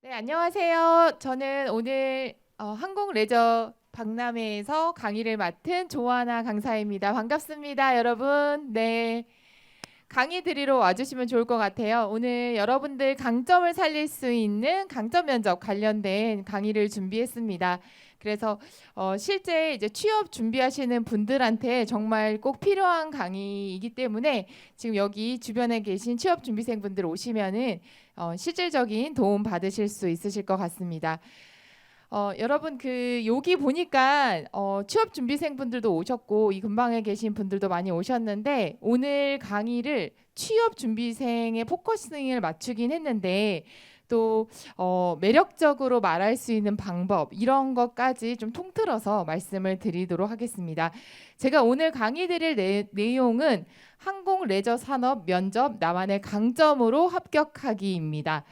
네, 안녕하세요. 저는 오늘 항공레저 박람회에서 강의를 맡은 조하나 강사입니다. 반갑습니다, 여러분. 네, 강의 드리러 와주시면 좋을 것 같아요. 오늘 여러분들 강점을 살릴 수 있는 강점 면접 관련된 강의를 준비했습니다. 그래서 실제 이제 취업 준비하시는 분들한테 정말 꼭 필요한 강의이기 때문에 지금 여기 주변에 계신 취업 준비생분들 오시면은 실질적인 도움 받으실 수 있으실 것 같습니다. 여러분 여기 보니까 취업 준비생분들도 오셨고 이 근방에 계신 분들도 많이 오셨는데 오늘 강의를 취업 준비생의 포커싱을 맞추긴 했는데 또 매력적으로 말할 수 있는 방법 이런 것까지 좀 통틀어서 말씀을 드리도록 하겠습니다. 제가 오늘 강의 드릴 내용은 항공 레저 산업 면접 나만의 강점으로 합격하기입니다.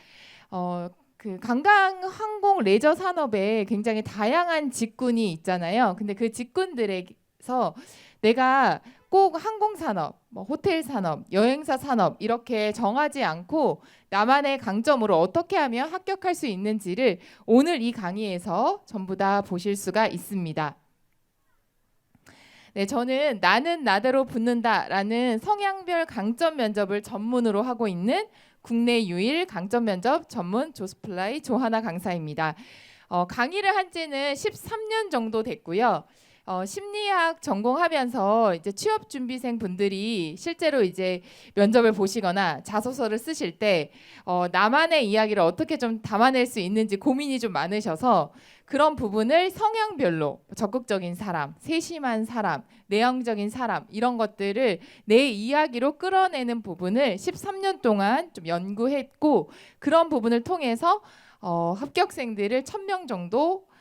관광 항공 레저 산업에 굉장히 다양한 직군이 있잖아요. 근데 그 직군들에서 내가 꼭 항공 산업, 뭐 호텔 산업, 여행사 산업 이렇게 정하지 않고 나만의 강점으로 어떻게 하면 합격할 수 있는지를 오늘 이 강의에서 전부 다 보실 수가 있습니다. 네, 저는 나는 나대로 붙는다라는 성향별 강점 면접을 전문으로 하고 있는 국내 유일 강점 면접 전문 조스플라이 조하나 강사입니다. 강의를 한 지는 13년 정도 됐고요. 심리학 전공하면서 이제 취업 준비생 분들이 실제로 이제 면접을 보시거나 자소서를 쓰실 때 나만의 이야기를 어떻게 좀 담아낼 수 있는지 고민이 좀 많으셔서 그런 부분을 성향별로 적극적인 사람, 세심한 사람, 내향적인 사람 이런 것들을 내 이야기로 끌어내는 부분을 13년 동안 좀 연구했고 그런 부분을 통해서 합격생들을 1000명 정도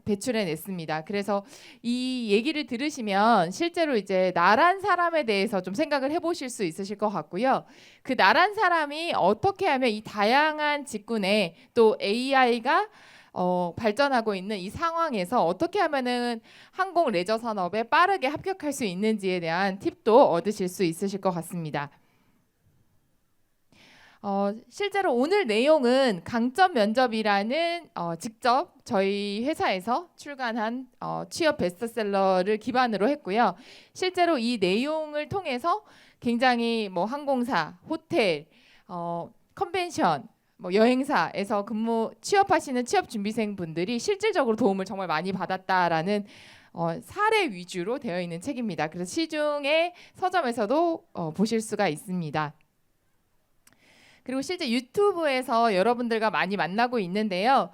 배출해냈습니다. 그래서 이 얘기를 들으시면 실제로 이제 나란 사람에 대해서 좀 생각을 해보실 수 있으실 것 같고요. 그 나란 사람이 어떻게 하면 이 다양한 직군에 또 AI가 발전하고 있는 이 상황에서 어떻게 하면은 항공 레저 산업에 빠르게 합격할 수 있는지에 대한 팁도 얻으실 수 있으실 것 같습니다. 실제로 오늘 내용은 강점 면접이라는 직접 저희 회사에서 출간한 취업 베스트셀러를 기반으로 했고요. 실제로 이 내용을 통해서 굉장히 뭐 항공사, 호텔, 컨벤션, 뭐 여행사에서 취업하시는 취업 준비생 분들이 실질적으로 도움을 정말 많이 받았다라는 사례 위주로 되어 있는 책입니다. 그래서 시중에 서점에서도 보실 수가 있습니다. 그리고 실제 유튜브에서 여러분들과 많이 만나고 있는데요.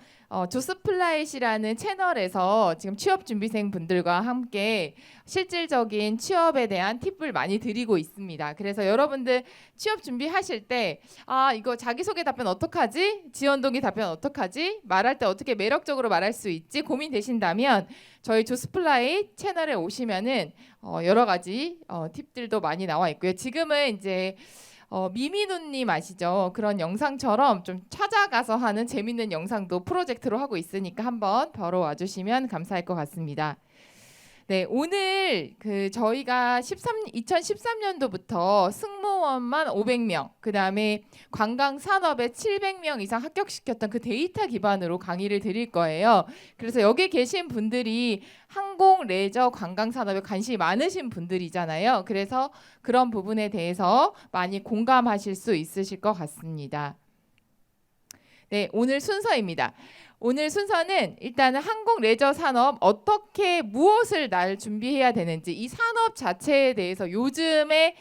조스플라잇이라는 채널에서 지금 취업 준비생 분들과 함께 실질적인 취업에 대한 팁을 많이 드리고 있습니다. 그래서 여러분들 취업 준비하실 때 이거 자기소개 답변 어떡하지? 지원 동기 답변 어떡하지? 말할 때 어떻게 매력적으로 말할 수 있지? 고민되신다면 저희 조스플라잇 채널에 오시면은 여러 가지 팁들도 많이 나와 있고요. 지금은 이제 미미누님 아시죠? 그런 영상처럼 좀 찾아가서 하는 재밌는 영상도 프로젝트로 하고 있으니까 한번 보러 와주시면 감사할 것 같습니다. 네, 오늘 저희가 2013년도부터 승무원만 500명, 그 다음에 관광 산업에 700명 이상 합격시켰던 그 데이터 기반으로 강의를 드릴 거예요. 그래서 여기 계신 분들이 항공, 레저, 관광 산업에 관심이 많으신 분들이잖아요. 그래서 그런 부분에 대해서 많이 공감하실 수 있으실 것 같습니다. 네, 오늘 순서입니다. 오늘 순서는 일단은 항공 레저 산업 어떻게 무엇을 날 준비해야 되는지 이 산업 자체에 대해서 요즘에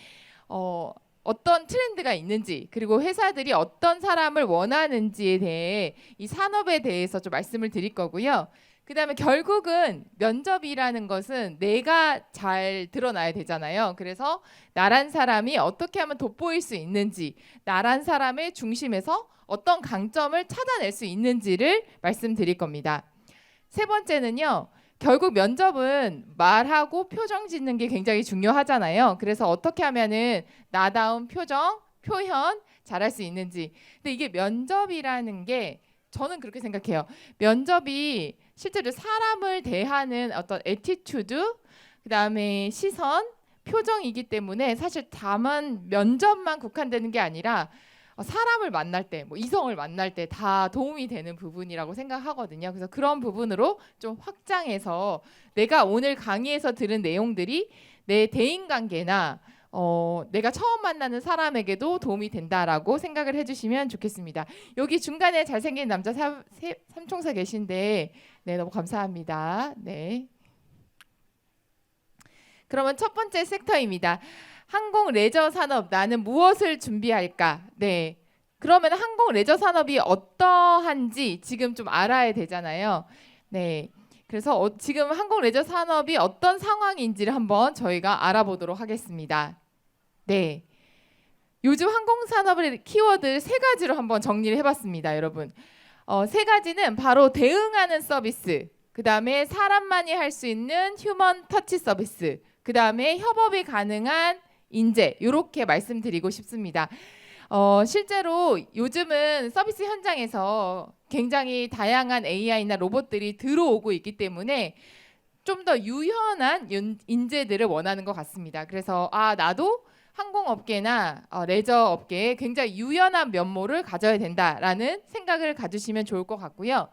어떤 트렌드가 있는지 그리고 회사들이 어떤 사람을 원하는지에 대해 이 산업에 대해서 좀 말씀을 드릴 거고요. 그 다음에 결국은 면접이라는 것은 내가 잘 드러나야 되잖아요. 그래서 나란 사람이 어떻게 하면 돋보일 수 있는지 나란 사람의 중심에서 어떤 강점을 찾아낼 수 있는지를 말씀드릴 겁니다. 세 번째는요. 결국 면접은 말하고 표정 짓는 게 굉장히 중요하잖아요. 그래서 어떻게 하면은 나다운 표정, 표현 잘할 수 있는지. 근데 이게 면접이라는 게 저는 그렇게 생각해요. 면접이 실제로 사람을 대하는 어떤 애티튜드, 그다음에 시선, 표정이기 때문에 사실 다만 면접만 국한되는 게 아니라 사람을 만날 때, 뭐 이성을 만날 때 다 도움이 되는 부분이라고 생각하거든요. 그래서 그런 부분으로 좀 확장해서 내가 오늘 강의에서 들은 내용들이 내 대인관계나 내가 처음 만나는 사람에게도 도움이 된다라고 생각을 해주시면 좋겠습니다. 여기 중간에 잘생긴 남자 삼총사 계신데, 네, 너무 감사합니다. 네. 그러면 첫 번째 섹터입니다. 항공 레저 산업, 나는 무엇을 준비할까? 네. 그러면 항공 레저 산업이 어떠한지 지금 좀 알아야 되잖아요. 네. 그래서 지금 항공 레저 산업이 어떤 상황인지를 한번 저희가 알아보도록 하겠습니다. 네. 요즘 항공 산업의 키워드 세 가지로 한번 정리를 해봤습니다, 여러분. 세 가지는 바로 대응하는 서비스, 그 다음에 사람만이 할 수 있는 휴먼 터치 서비스, 그 다음에 협업이 가능한 인재, 이렇게 말씀드리고 싶습니다. 실제로 요즘은 서비스 현장에서 굉장히 다양한 AI나 로봇들이 들어오고 있기 때문에 좀 더 유연한 인재들을 원하는 것 같습니다. 그래서 나도 항공업계나 레저 업계에 굉장히 유연한 면모를 가져야 된다라는 생각을 가지시면 좋을 것 같고요.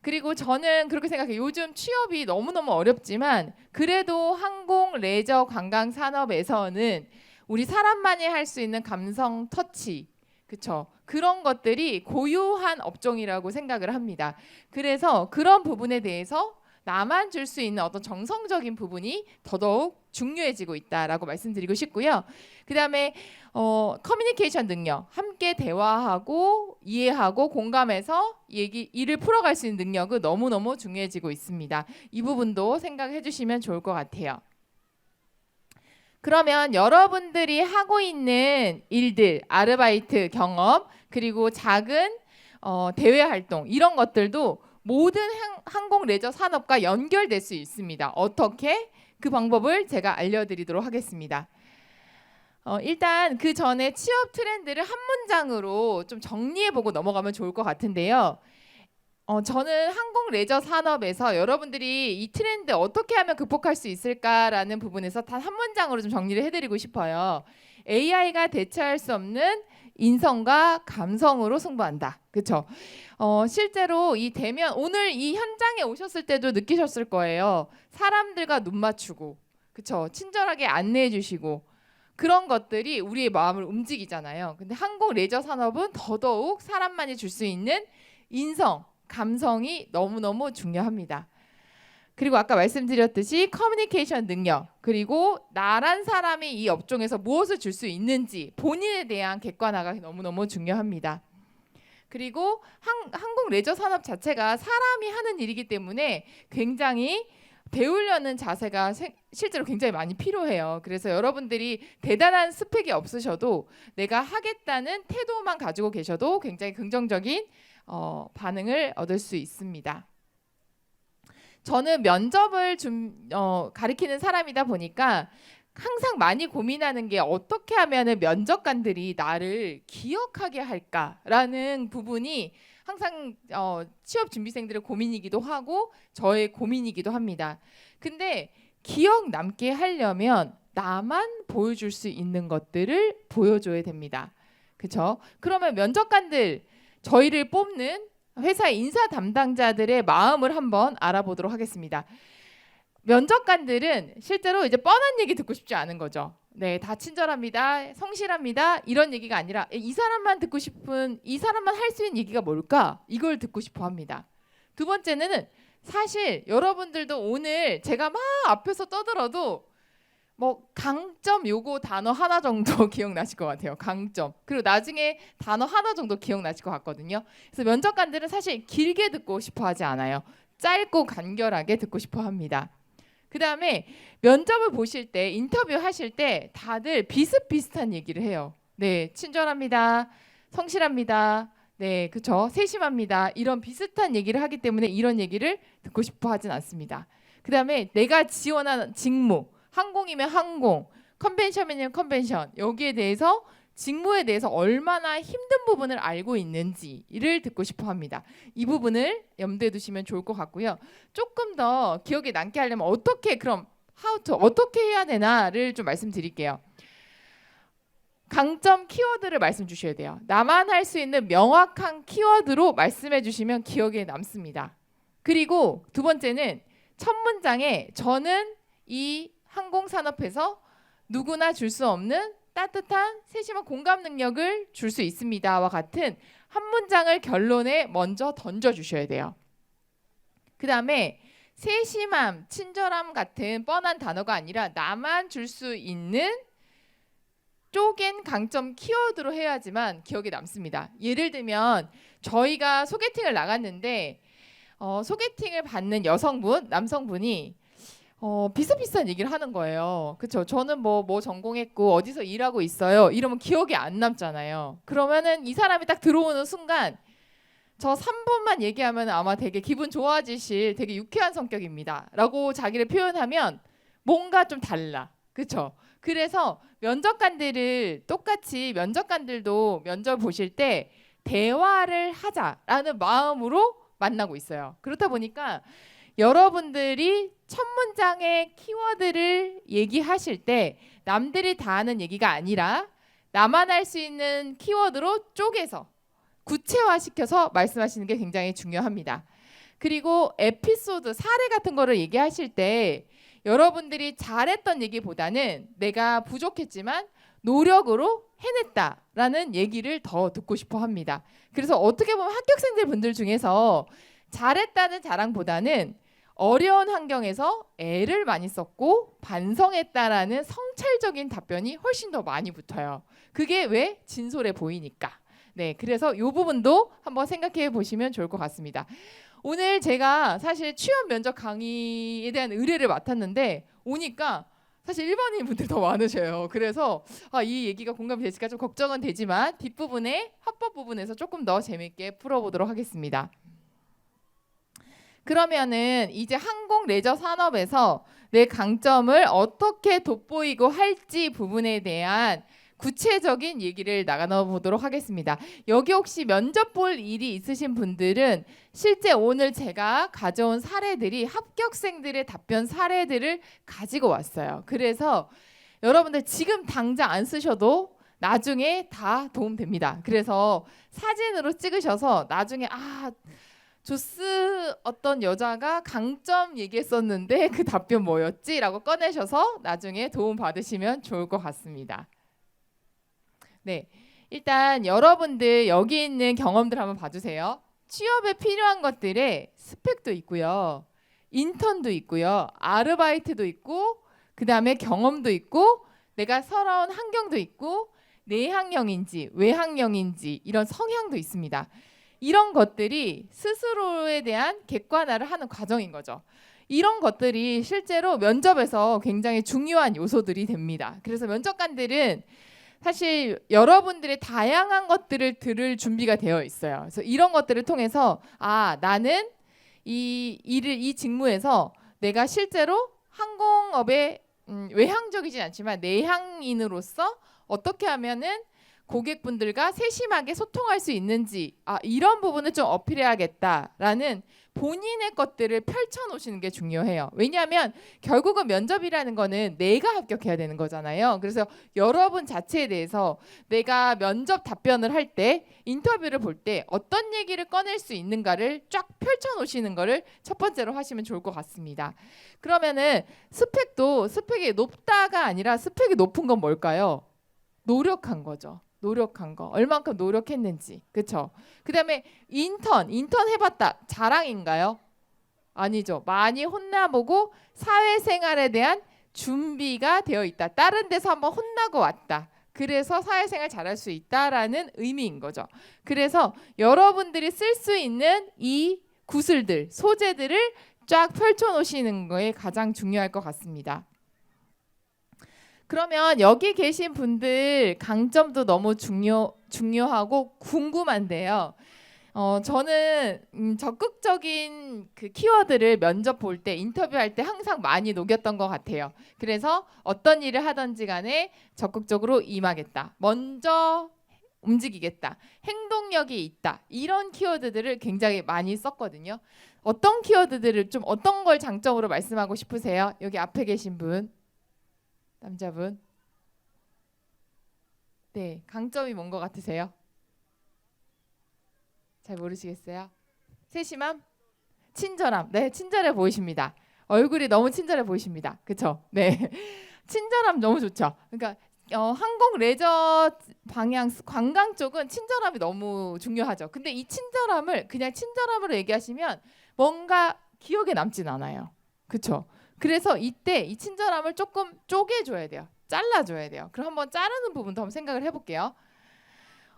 그리고 저는 그렇게 생각해요. 요즘 취업이 너무너무 어렵지만 그래도 항공, 레저, 관광 산업에서는 우리 사람만이 할 수 있는 감성 터치, 그쵸? 그런 것들이 고유한 업종이라고 생각을 합니다. 그래서 그런 부분에 대해서 나만 줄 수 있는 어떤 정성적인 부분이 더더욱 중요해지고 있다라고 말씀드리고 싶고요. 그 다음에 커뮤니케이션 능력, 함께 대화하고 이해하고 공감해서 일을 풀어갈 수 있는 능력은 너무너무 중요해지고 있습니다. 이 부분도 생각해 주시면 좋을 것 같아요. 그러면 여러분들이 하고 있는 일들, 아르바이트 경험, 그리고 작은 대외 활동, 이런 것들도 모든 항공 레저 산업과 연결될 수 있습니다. 어떻게? 그 방법을 제가 알려드리도록 하겠습니다. 일단 그 전에 취업 트렌드를 한 문장으로 좀 정리해보고 넘어가면 좋을 것 같은데요. 저는 항공 레저 산업에서 여러분들이 이 트렌드 어떻게 하면 극복할 수 있을까라는 부분에서 단 한 문장으로 좀 정리를 해드리고 싶어요. AI가 대체할 수 없는 인성과 감성으로 승부한다. 그렇죠? 실제로 이 대면 오늘 이 현장에 오셨을 때도 느끼셨을 거예요. 사람들과 눈 맞추고, 그렇죠? 친절하게 안내해 주시고 그런 것들이 우리의 마음을 움직이잖아요. 근데 항공 레저 산업은 더더욱 사람만이 줄 수 있는 인성, 감성이 너무너무 중요합니다. 그리고 아까 말씀드렸듯이 커뮤니케이션 능력, 그리고 나란 사람이 이 업종에서 무엇을 줄 수 있는지 본인에 대한 객관화가 너무너무 중요합니다. 그리고 항공 레저 산업 자체가 사람이 하는 일이기 때문에 굉장히 배우려는 자세가 실제로 굉장히 많이 필요해요. 그래서 여러분들이 대단한 스펙이 없으셔도 내가 하겠다는 태도만 가지고 계셔도 굉장히 긍정적인 반응을 얻을 수 있습니다. 저는 면접을 가리키는 사람이다 보니까 항상 많이 고민하는 게 어떻게 하면 면접관들이 나를 기억하게 할까라는 부분이 항상 취업 준비생들의 고민이기도 하고 저의 고민이기도 합니다. 근데 기억 남게 하려면 나만 보여줄 수 있는 것들을 보여줘야 됩니다. 그렇죠? 그러면 면접관들, 저희를 뽑는 회사 인사 담당자들의 마음을 한번 알아보도록 하겠습니다. 면접관들은 실제로 이제 뻔한 얘기 듣고 싶지 않은 거죠. 네, 다 친절합니다, 성실합니다, 이런 얘기가 아니라 이 사람만 듣고 싶은, 이 사람만 할 수 있는 얘기가 뭘까? 이걸 듣고 싶어 합니다. 두 번째는 사실 여러분들도 오늘 제가 막 앞에서 떠들어도 뭐 강점 요거 단어 하나 정도 기억나실 것 같아요. 강점. 그리고 나중에 단어 하나 정도 기억나실 것 같거든요. 그래서 면접관들은 사실 길게 듣고 싶어 하지 않아요. 짧고 간결하게 듣고 싶어 합니다. 그 다음에 면접을 보실 때, 인터뷰 하실 때 다들 비슷비슷한 얘기를 해요. 네, 친절합니다, 성실합니다, 네, 그쵸, 세심합니다, 이런 비슷한 얘기를 하기 때문에 이런 얘기를 듣고 싶어 하진 않습니다. 그 다음에 내가 지원한 직무, 항공이면 항공, 컨벤션이면 컨벤션, 여기에 대해서 직무에 대해서 얼마나 힘든 부분을 알고 있는지를 듣고 싶어 합니다. 이 부분을 염두에 두시면 좋을 것 같고요. 조금 더 기억에 남게 하려면 어떻게 해야 되나를 좀 말씀드릴게요. 강점 키워드를 말씀 주셔야 돼요. 나만 할 수 있는 명확한 키워드로 말씀해 주시면 기억에 남습니다. 그리고 두 번째는 첫 문장에 저는 이 항공산업에서 누구나 줄 수 없는 따뜻한 세심한 공감 능력을 줄 수 있습니다와 같은 한 문장을 결론에 먼저 던져 주셔야 돼요. 그 다음에 세심함, 친절함 같은 뻔한 단어가 아니라 나만 줄 수 있는 쪼갠 강점 키워드로 해야지만 기억에 남습니다. 예를 들면 저희가 소개팅을 나갔는데 소개팅을 받는 여성분, 남성분이 비슷비슷한 얘기를 하는 거예요. 그렇죠? 저는 뭐 전공했고 어디서 일하고 있어요. 이러면 기억이 안 남잖아요. 그러면은 이 사람이 딱 들어오는 순간 저 3분만 얘기하면 아마 되게 기분 좋아지실 되게 유쾌한 성격입니다. 라고 자기를 표현하면 뭔가 좀 달라. 그렇죠? 그래서 면접관들을 똑같이 면접관들도 면접 보실 때 대화를 하자라는 마음으로 만나고 있어요. 그렇다 보니까 여러분들이 첫 문장의 키워드를 얘기하실 때 남들이 다 하는 얘기가 아니라 나만 할 수 있는 키워드로 쪼개서 구체화시켜서 말씀하시는 게 굉장히 중요합니다. 그리고 에피소드, 사례 같은 거를 얘기하실 때 여러분들이 잘했던 얘기보다는 내가 부족했지만 노력으로 해냈다라는 얘기를 더 듣고 싶어 합니다. 그래서 어떻게 보면 합격생들 분들 중에서 잘했다는 자랑보다는 어려운 환경에서 애를 많이 썼고 반성했다라는 성찰적인 답변이 훨씬 더 많이 붙어요. 그게 왜? 진솔해 보이니까. 네, 그래서 이 부분도 한번 생각해 보시면 좋을 것 같습니다. 오늘 제가 사실 취업 면접 강의에 대한 의뢰를 맡았는데 오니까 사실 일반인 분들이 더 많으셔요. 그래서 이 얘기가 공감이 됐을까 좀 걱정은 되지만 뒷부분에 합법 부분에서 조금 더 재밌게 풀어보도록 하겠습니다. 그러면은 이제 항공 레저 산업에서 내 강점을 어떻게 돋보이고 할지 부분에 대한 구체적인 얘기를 나눠 보도록 하겠습니다. 여기 혹시 면접 볼 일이 있으신 분들은 실제 오늘 제가 가져온 사례들이 합격생들의 답변 사례들을 가지고 왔어요. 그래서 여러분들 지금 당장 안 쓰셔도 나중에 다 도움됩니다. 그래서 사진으로 찍으셔서 나중에 조스 어떤 여자가 강점 얘기했었는데 그 답변 뭐였지? 라고 꺼내셔서 나중에 도움 받으시면 좋을 것 같습니다. 네, 일단 여러분들 여기 있는 경험들 한번 봐주세요. 취업에 필요한 것들에 스펙도 있고요. 인턴도 있고요. 아르바이트도 있고 그 다음에 경험도 있고 내가 살아온 환경도 있고 내향형인지 외향형인지 이런 성향도 있습니다. 이런 것들이 스스로에 대한 객관화를 하는 과정인 거죠. 이런 것들이 실제로 면접에서 굉장히 중요한 요소들이 됩니다. 그래서 면접관들은 사실 여러분들의 다양한 것들을 들을 준비가 되어 있어요. 그래서 이런 것들을 통해서 나는 이 직무에서 내가 실제로 항공업에 외향적이진 않지만 내향인으로서 어떻게 하면은 고객분들과 세심하게 소통할 수 있는지 이런 부분을 좀 어필해야겠다라는 본인의 것들을 펼쳐놓으시는 게 중요해요. 왜냐하면 결국은 면접이라는 거는 내가 합격해야 되는 거잖아요. 그래서 여러분 자체에 대해서 내가 면접 답변을 할 때 인터뷰를 볼 때 어떤 얘기를 꺼낼 수 있는가를 쫙 펼쳐놓으시는 거를 첫 번째로 하시면 좋을 것 같습니다. 그러면은 스펙이 높다가 아니라 스펙이 높은 건 뭘까요? 노력한 거죠. 노력한 거 얼만큼 노력했는지 그렇죠. 그다음에 인턴 해봤다 자랑인가요? 아니죠. 많이 혼나보고 사회생활에 대한 준비가 되어 있다. 다른 데서 한번 혼나고 왔다. 그래서 사회생활 잘할 수 있다라는 의미인 거죠. 그래서 여러분들이 쓸 수 있는 이 구슬들 소재들을 쫙 펼쳐놓으시는 거에 가장 중요할 것 같습니다. 그러면 여기 계신 분들 강점도 너무 중요하고 궁금한데요. 저는 적극적인 그 키워드를 면접 볼 때 인터뷰할 때 항상 많이 녹였던 것 같아요. 그래서 어떤 일을 하든지 간에 적극적으로 임하겠다. 먼저 움직이겠다. 행동력이 있다. 이런 키워드들을 굉장히 많이 썼거든요. 어떤 키워드들을 좀 어떤 걸 장점으로 말씀하고 싶으세요? 여기 앞에 계신 분. 남자분. 네, 강점이 뭔 것 같으세요? 잘 모르시겠어요? 세심함? 친절함. 네, 친절해 보이십니다. 얼굴이 너무 친절해 보이십니다. 그쵸? 네. 친절함 너무 좋죠. 그러니까 항공 레저 방향 관광 쪽은 친절함이 너무 중요하죠. 근데 이 친절함을 그냥 친절함으로 얘기하시면 뭔가 기억에 남진 않아요. 그쵸? 그래서 이때 이 친절함을 조금 쪼개줘야 돼요. 잘라줘야 돼요. 그럼 한번 자르는 부분도 한번 생각을 해볼게요.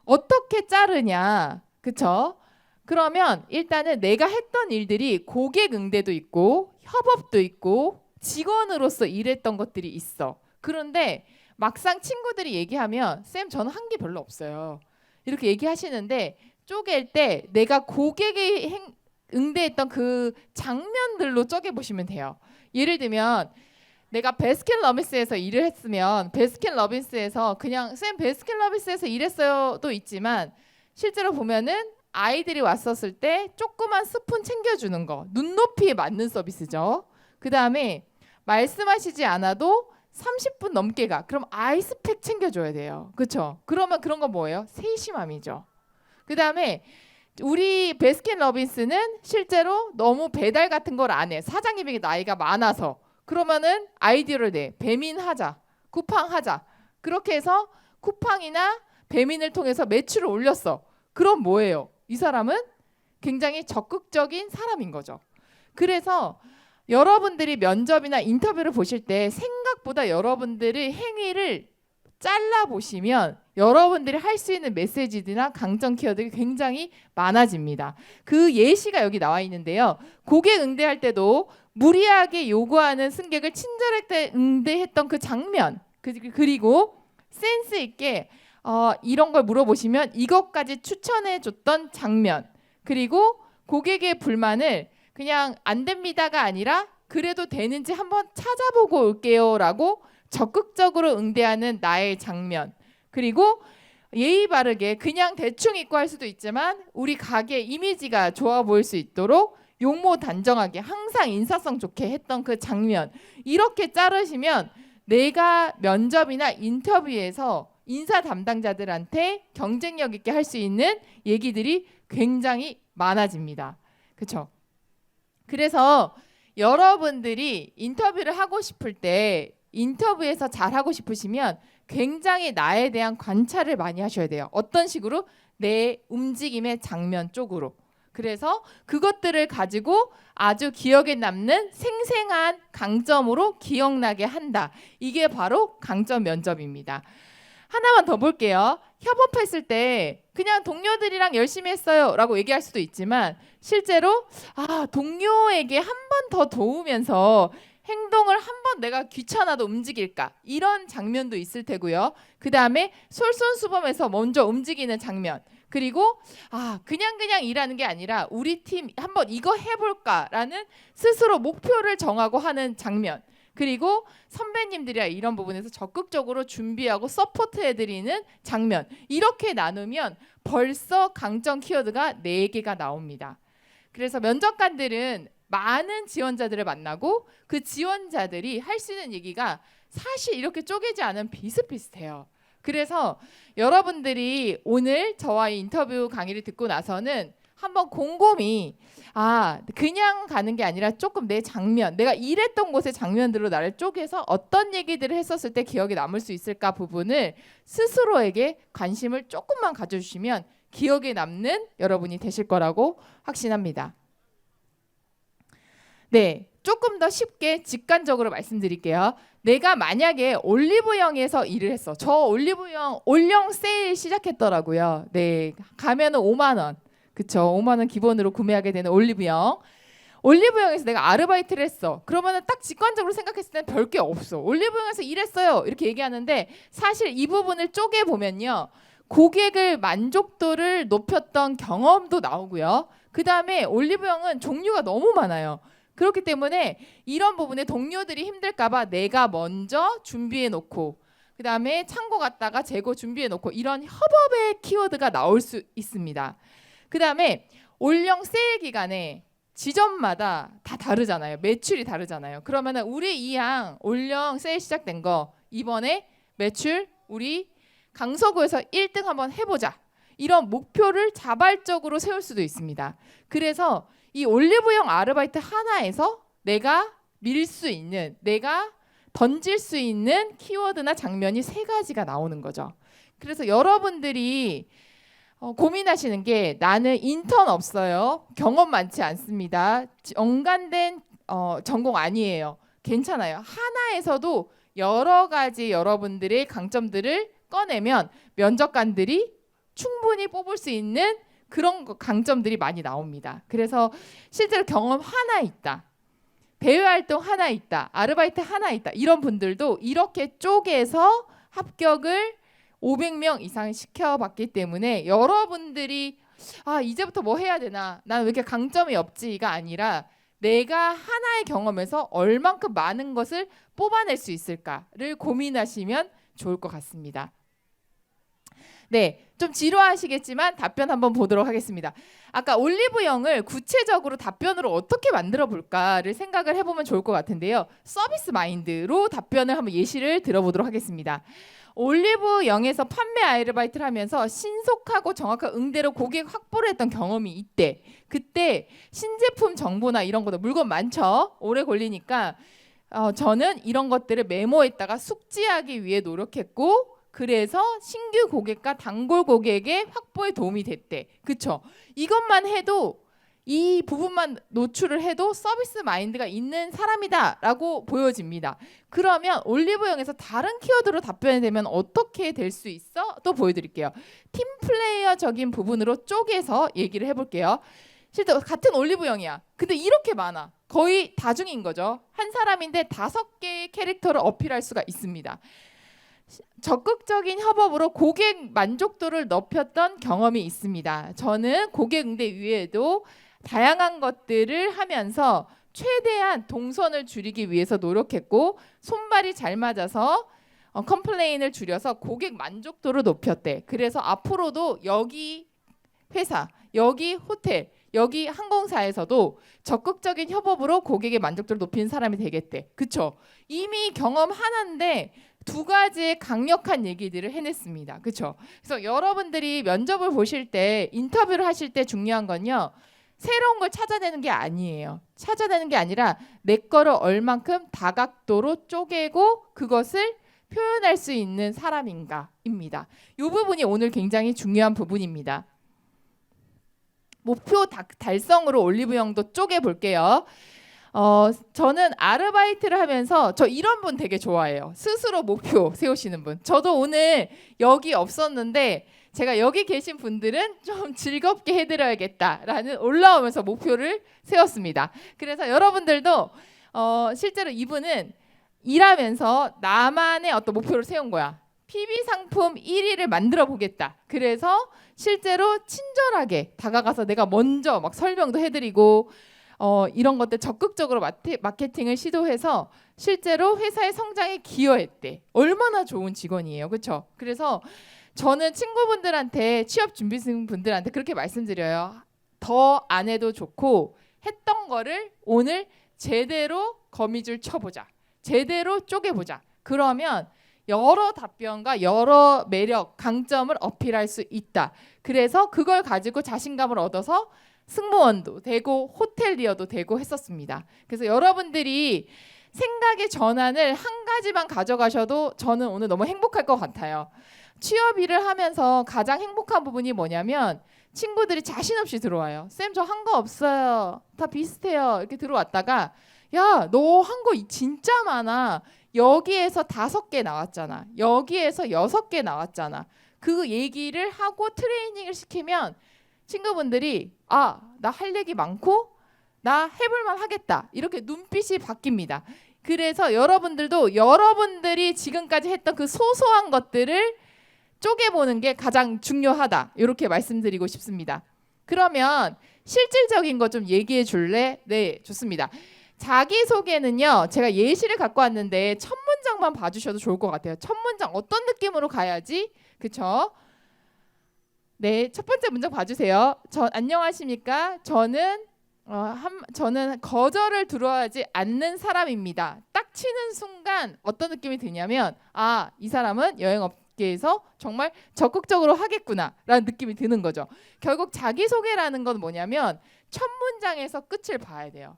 어떻게 자르냐? 그쵸? 그러면 일단은 내가 했던 일들이 고객 응대도 있고 협업도 있고 직원으로서 일했던 것들이 있어. 그런데 막상 친구들이 얘기하면 쌤 저는 한 게 별로 없어요. 이렇게 얘기하시는데 쪼갤 때 내가 고객이 응대했던 그 장면들로 쪼개보시면 돼요. 예를 들면 내가 베스킨러빈스에서 일을 했으면 베스킨러빈스에서 그냥 쌤 베스킨러빈스에서 일했어요도 있지만 실제로 보면은 아이들이 왔었을 때 조그만 스푼 챙겨주는 거 눈높이에 맞는 서비스죠. 그 다음에 말씀하시지 않아도 30분 넘게 가. 그럼 아이스팩 챙겨줘야 돼요. 그렇죠? 그러면 그런 건 뭐예요? 세심함이죠. 그 다음에 우리 베스킨러빈스는 실제로 너무 배달 같은 걸 안 해. 사장님이 나이가 많아서. 그러면은 아이디어를 내. 배민하자. 쿠팡하자. 그렇게 해서 쿠팡이나 배민을 통해서 매출을 올렸어. 그럼 뭐예요? 이 사람은 굉장히 적극적인 사람인 거죠. 그래서 여러분들이 면접이나 인터뷰를 보실 때 생각보다 여러분들의 행위를 잘라보시면 여러분들이 할 수 있는 메시지들이나 강점 키워드가 굉장히 많아집니다. 그 예시가 여기 나와 있는데요. 고객 응대할 때도 무리하게 요구하는 승객을 친절하게 응대했던 그 장면, 그리고 센스 있게 이런 걸 물어보시면 이것까지 추천해줬던 장면, 그리고 고객의 불만을 그냥 안 됩니다가 아니라 그래도 되는지 한번 찾아보고 올게요 라고 적극적으로 응대하는 나의 장면, 그리고 예의 바르게 그냥 대충 입고 할 수도 있지만 우리 가게 이미지가 좋아 보일 수 있도록 용모 단정하게 항상 인사성 좋게 했던 그 장면, 이렇게 자르시면 내가 면접이나 인터뷰에서 인사 담당자들한테 경쟁력 있게 할 수 있는 얘기들이 굉장히 많아집니다. 그렇죠? 그래서 여러분들이 인터뷰를 하고 싶을 때 인터뷰에서 잘하고 싶으시면 굉장히 나에 대한 관찰을 많이 하셔야 돼요. 어떤 식으로? 내 움직임의 장면 쪽으로. 그래서 그것들을 가지고 아주 기억에 남는 생생한 강점으로 기억나게 한다. 이게 바로 강점 면접입니다. 하나만 더 볼게요. 협업했을 때 그냥 동료들이랑 열심히 했어요 라고 얘기할 수도 있지만 실제로 동료에게 한 번 더 도우면서 행동을 한 번 내가 귀찮아도 움직일까, 이런 장면도 있을 테고요. 그 다음에 솔선수범해서 먼저 움직이는 장면, 그리고 그냥 일하는 게 아니라 우리 팀 한번 이거 해볼까라는 스스로 목표를 정하고 하는 장면, 그리고 선배님들이야 이런 부분에서 적극적으로 준비하고 서포트해드리는 장면, 이렇게 나누면 벌써 강점 키워드가 4개가 나옵니다. 그래서 면접관들은 많은 지원자들을 만나고 그 지원자들이 할 수 있는 얘기가 사실 이렇게 쪼개지 않으면 비슷비슷해요. 그래서 여러분들이 오늘 저와 인터뷰 강의를 듣고 나서는 한번 곰곰이 그냥 가는 게 아니라 조금 내 장면, 내가 일했던 곳의 장면들로 나를 쪼개서 어떤 얘기들을 했었을 때 기억에 남을 수 있을까 부분을 스스로에게 관심을 조금만 가져주시면 기억에 남는 여러분이 되실 거라고 확신합니다. 네, 조금 더 쉽게 직관적으로 말씀드릴게요. 내가 만약에 올리브영에서 일을 했어. 저 올리브영 올영 세일 시작했더라고요. 네, 가면은 5만 원. 그쵸? 5만 원 기본으로 구매하게 되는 올리브영. 올리브영에서 내가 아르바이트를 했어. 그러면은 딱 직관적으로 생각했을 때는 별 게 없어. 올리브영에서 일했어요. 이렇게 얘기하는데 사실 이 부분을 쪼개 보면요. 고객을 만족도를 높였던 경험도 나오고요. 그 다음에 올리브영은 종류가 너무 많아요. 그렇기 때문에 이런 부분에 동료들이 힘들까봐 내가 먼저 준비해 놓고 그 다음에 창고 갔다가 재고 준비해 놓고 이런 협업의 키워드가 나올 수 있습니다. 그 다음에 올영 세일 기간에 지점마다 다 다르잖아요. 매출이 다르잖아요. 그러면은 우리 이항 올영 세일 시작된 거 이번에 매출 우리 강서구에서 1등 한번 해보자. 이런 목표를 자발적으로 세울 수도 있습니다. 그래서 이 올리브영 아르바이트 하나에서 내가 밀 수 있는, 내가 던질 수 있는 키워드나 장면이 3가지가 나오는 거죠. 그래서 여러분들이 고민하시는 게 나는 인턴 없어요. 경험 많지 않습니다. 연관된 전공 아니에요. 괜찮아요. 하나에서도 여러 가지 여러분들의 강점들을 꺼내면 면접관들이 충분히 뽑을 수 있는 그런 강점들이 많이 나옵니다. 그래서 실제로 경험 하나 있다. 대외활동 하나 있다. 아르바이트 하나 있다. 이런 분들도 이렇게 쪼개서 합격을 500명 이상 시켜봤기 때문에 여러분들이 이제부터 뭐 해야 되나? 난 왜 이렇게 강점이 없지가 아니라 내가 하나의 경험에서 얼만큼 많은 것을 뽑아낼 수 있을까를 고민하시면 좋을 것 같습니다. 네, 좀 지루하시겠지만 답변 한번 보도록 하겠습니다. 아까 올리브영을 구체적으로 답변으로 어떻게 만들어 볼까를 생각을 해보면 좋을 것 같은데요. 서비스 마인드로 답변을 한번 예시를 들어보도록 하겠습니다. 올리브영에서 판매 아르바이트를 하면서 신속하고 정확한 응대로 고객 확보를 했던 경험이 있대. 그때 신제품 정보나 이런 것도 물건 많죠. 오래 걸리니까 저는 이런 것들을 메모했다가 숙지하기 위해 노력했고 그래서 신규 고객과 단골 고객의 확보에 도움이 됐대. 그쵸? 이것만 해도 이 부분만 노출을 해도 서비스 마인드가 있는 사람이다 라고 보여집니다. 그러면 올리브영에서 다른 키워드로 답변이 되면 어떻게 될 수 있어? 또 보여드릴게요. 팀 플레이어적인 부분으로 쪼개서 얘기를 해볼게요. 실제 같은 올리브영이야. 근데 이렇게 많아. 거의 다중인 거죠. 한 사람인데 5개의 캐릭터를 어필할 수가 있습니다. 적극적인 협업으로 고객 만족도를 높였던 경험이 있습니다. 저는 고객 응대 위에도 다양한 것들을 하면서 최대한 동선을 줄이기 위해서 노력했고 손발이 잘 맞아서 컴플레인을 줄여서 고객 만족도를 높였대. 그래서 앞으로도 여기 회사, 여기 호텔, 여기 항공사에서도 적극적인 협업으로 고객의 만족도를 높이는 사람이 되겠대. 그쵸? 이미 경험 하나인데 2가지의 강력한 얘기들을 해냈습니다. 그렇죠? 그래서 여러분들이 면접을 보실 때 인터뷰를 하실 때 중요한 건요. 새로운 걸 찾아내는 게 아니에요. 찾아내는 게 아니라 내 거를 얼만큼 다각도로 쪼개고 그것을 표현할 수 있는 사람인가입니다. 이 부분이 오늘 굉장히 중요한 부분입니다. 목표 달성으로 올리브영도 쪼개볼게요. 저는 아르바이트를 하면서 저 이런 분 되게 좋아해요. 스스로 목표 세우시는 분. 저도 오늘 여기 없었는데 제가 여기 계신 분들은 좀 즐겁게 해드려야겠다라는 올라오면서 목표를 세웠습니다. 그래서 여러분들도 실제로 이분은 일하면서 나만의 어떤 목표를 세운 거야. PB 상품 1위를 만들어 보겠다. 그래서 실제로 친절하게 다가가서 내가 먼저 막 설명도 해드리고 이런 것들 적극적으로 마케팅을 시도해서 실제로 회사의 성장에 기여했대. 얼마나 좋은 직원이에요. 그렇죠? 그래서 저는 친구분들한테 취업 준비생 분들한테 그렇게 말씀드려요. 더 안 해도 좋고 했던 거를 오늘 제대로 거미줄 쳐보자. 제대로 쪼개보자. 그러면 여러 답변과 여러 매력, 강점을 어필할 수 있다. 그래서 그걸 가지고 자신감을 얻어서 승무원도 되고 호텔리어도 되고 했었습니다. 그래서 여러분들이 생각의 전환을 한 가지만 가져가셔도 저는 오늘 너무 행복할 것 같아요. 취업 일을 하면서 가장 행복한 부분이 뭐냐면 친구들이 자신 없이 들어와요. 쌤 저 한 거 없어요. 다 비슷해요. 이렇게 들어왔다가 야, 너 한 거 진짜 많아. 여기에서 5개 나왔잖아. 여기에서 6개 나왔잖아. 그 얘기를 하고 트레이닝을 시키면 친구분들이 나 할 얘기 많고 나 해볼만 하겠다. 이렇게 눈빛이 바뀝니다. 그래서 여러분들도 여러분들이 지금까지 했던 그 소소한 것들을 쪼개보는 게 가장 중요하다. 이렇게 말씀드리고 싶습니다. 그러면 실질적인 거 좀 얘기해 줄래? 네, 좋습니다. 자기소개는요. 제가 예시를 갖고 왔는데 첫 문장만 봐주셔도 좋을 것 같아요. 첫 문장 어떤 느낌으로 가야지? 그쵸? 네, 첫 번째 문장 봐주세요. 안녕하십니까? 저는 거절을 두려워하지 않는 사람입니다. 딱 치는 순간 어떤 느낌이 드냐면 이 사람은 여행업계 업계에서 정말 적극적으로 하겠구나라는 느낌이 드는 거죠. 결국 자기소개라는 건 뭐냐면 첫 문장에서 끝을 봐야 돼요.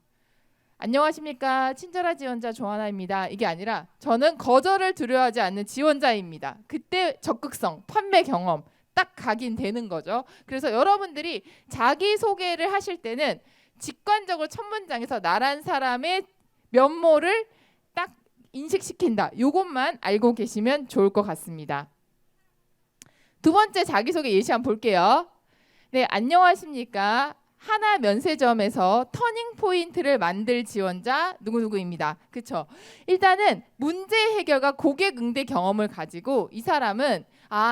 안녕하십니까, 친절한 지원자 조하나입니다. 이게 아니라 저는 거절을 두려워하지 않는 지원자입니다. 그때 적극성, 판매 경험 딱 각인되는 거죠. 그래서 여러분들이 자기소개를 하실 때는 직관적으로 첫 문장에서 나란 사람의 면모를 딱 인식시킨다. 이것만 알고 계시면 좋을 것 같습니다. 두 번째 자기소개 예시 한번 볼게요. 네, 안녕하십니까. 하나 면세점에서 터닝 포인트를 만들 지원자 누구누구입니다. 그렇죠? 일단은 문제 해결과 고객 응대 경험을 가지고 이 사람은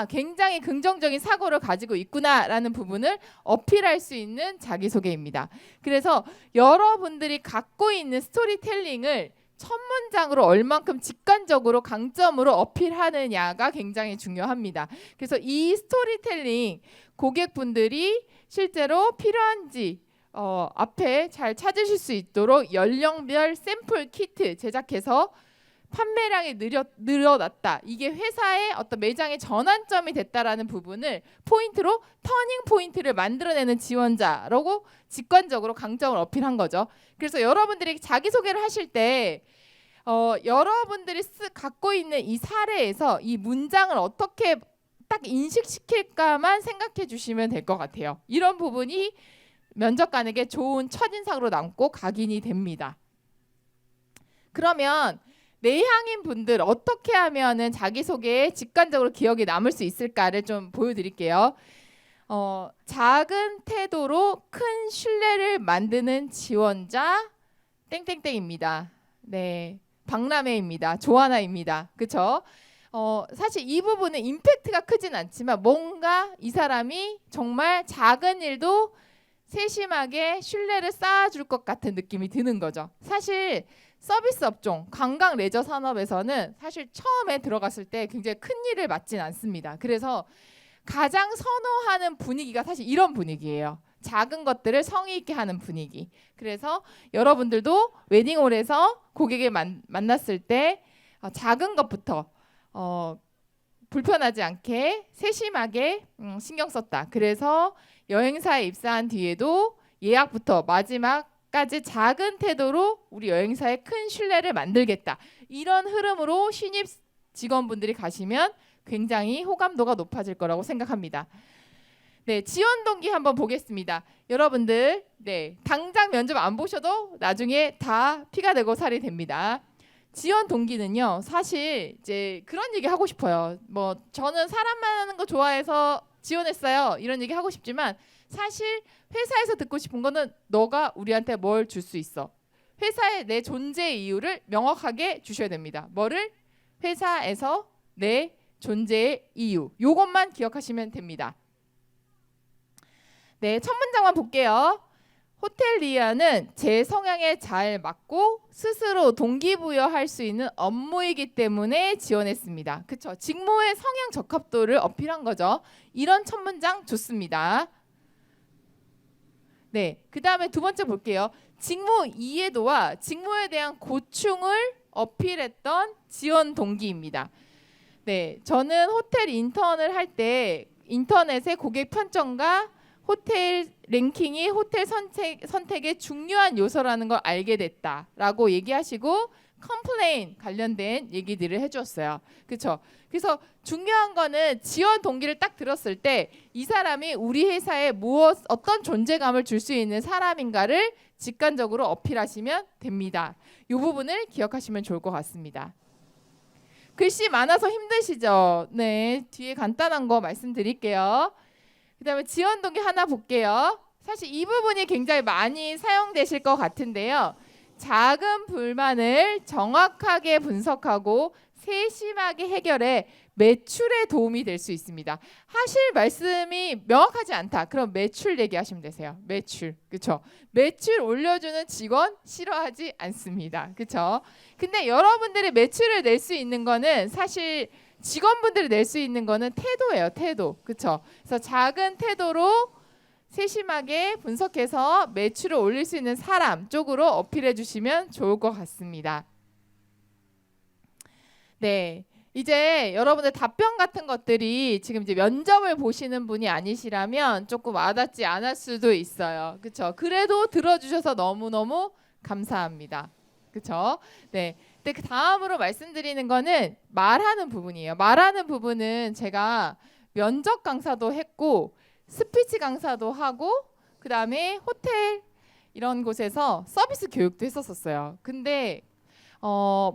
굉장히 긍정적인 사고를 가지고 있구나라는 부분을 어필할 수 있는 자기소개입니다. 그래서 여러분들이 갖고 있는 스토리텔링을 첫 문장으로 얼만큼 직관적으로 강점으로 어필하느냐가 굉장히 중요합니다. 그래서 이 스토리텔링 고객분들이 실제로 필요한지 앞에 잘 찾으실 수 있도록 연령별 샘플 키트 제작해서 판매량이 늘어났다. 이게 회사의 어떤 매장의 전환점이 됐다라는 부분을 포인트로 터닝 포인트를 만들어내는 지원자라고 직관적으로 강점을 어필한 거죠. 그래서 여러분들이 자기소개를 하실 때 여러분들이 갖고 있는 이 사례에서 이 문장을 어떻게 딱 인식시킬까만 생각해 주시면 될 것 같아요. 이런 부분이 면접관에게 좋은 첫인상으로 남고 각인이 됩니다. 그러면 내향인 분들 어떻게 하면은 자기소개에 직관적으로 기억이 남을 수 있을까를 좀 보여드릴게요. 작은 태도로 큰 신뢰를 만드는 지원자 땡땡땡입니다. 네, 박람회입니다. 조하나입니다. 그렇죠? 사실 이 부분은 임팩트가 크진 않지만 뭔가 이 사람이 정말 작은 일도 세심하게 신뢰를 쌓아줄 것 같은 느낌이 드는 거죠. 사실 서비스 업종, 관광 레저 산업에서는 사실 처음에 들어갔을 때 굉장히 큰 일을 맡진 않습니다. 그래서 가장 선호하는 분위기가 사실 이런 분위기예요. 작은 것들을 성의 있게 하는 분위기. 그래서 여러분들도 웨딩홀에서 고객을 만났을 때 작은 것부터 불편하지 않게 세심하게 신경 썼다. 그래서 여행사에 입사한 뒤에도 예약부터 마지막까지 작은 태도로 우리 여행사에 큰 신뢰를 만들겠다. 이런 흐름으로 신입 직원분들이 가시면 굉장히 호감도가 높아질 거라고 생각합니다. 네, 지원 동기 한번 보겠습니다. 여러분들, 네, 당장 면접 안 보셔도 나중에 다 피가 되고 살이 됩니다. 지원 동기는요, 사실 이제 그런 얘기 하고 싶어요. 뭐 저는 사람 만나는 거 좋아해서 지원했어요. 이런 얘기 하고 싶지만 사실 회사에서 듣고 싶은 거는 너가 우리한테 뭘 줄 수 있어. 회사의 내 존재 이유를 명확하게 주셔야 됩니다. 뭐를? 회사에서 내 존재의 이유. 요것만 기억하시면 됩니다. 네, 첫 문장만 볼게요. 호텔리아는 제 성향에 잘 맞고 스스로 동기부여할 수 있는 업무이기 때문에 지원했습니다. 그렇죠? 직무의 성향 적합도를 어필한 거죠. 이런 첫 문장 좋습니다. 네, 그 다음에 두 번째 볼게요. 직무 이해도와 직무에 대한 고충을 어필했던 지원 동기입니다. 네, 저는 호텔 인턴을 할 때 인터넷의 고객 편점과 호텔 랭킹이 호텔 선택의 중요한 요소라는 걸 알게 됐다라고 얘기하시고 컴플레인 관련된 얘기들을 해주었어요. 그렇죠? 그래서 중요한 거는 지원 동기를 딱 들었을 때 이 사람이 우리 회사에 어떤 존재감을 줄 수 있는 사람인가를 직관적으로 어필하시면 됩니다. 이 부분을 기억하시면 좋을 것 같습니다. 글씨 많아서 힘드시죠? 네, 뒤에 간단한 거 말씀드릴게요. 그 다음에 지원 동기 하나 볼게요. 사실 이 부분이 굉장히 많이 사용되실 것 같은데요. 작은 불만을 정확하게 분석하고 세심하게 해결해 매출에 도움이 될 수 있습니다. 하실 말씀이 명확하지 않다. 그럼 매출 얘기하시면 되세요. 매출. 그렇죠? 매출 올려주는 직원 싫어하지 않습니다. 그렇죠? 근데 여러분들이 매출을 낼 수 있는 거는 사실 직원분들이 낼 수 있는 거는 태도예요. 태도. 그렇죠? 그래서 작은 태도로 세심하게 분석해서 매출을 올릴 수 있는 사람 쪽으로 어필해 주시면 좋을 것 같습니다. 네, 이제 여러분들 답변 같은 것들이 지금 이제 면접을 보시는 분이 아니시라면 조금 와닿지 않을 수도 있어요. 그렇죠? 그래도 들어주셔서 너무너무 감사합니다. 그렇죠? 네. 근데 그 다음으로 말씀드리는 거는 말하는 부분이에요. 말하는 부분은 제가 면접 강사도 했고 스피치 강사도 하고 그다음에 호텔 이런 곳에서 서비스 교육도 했었어요. 근데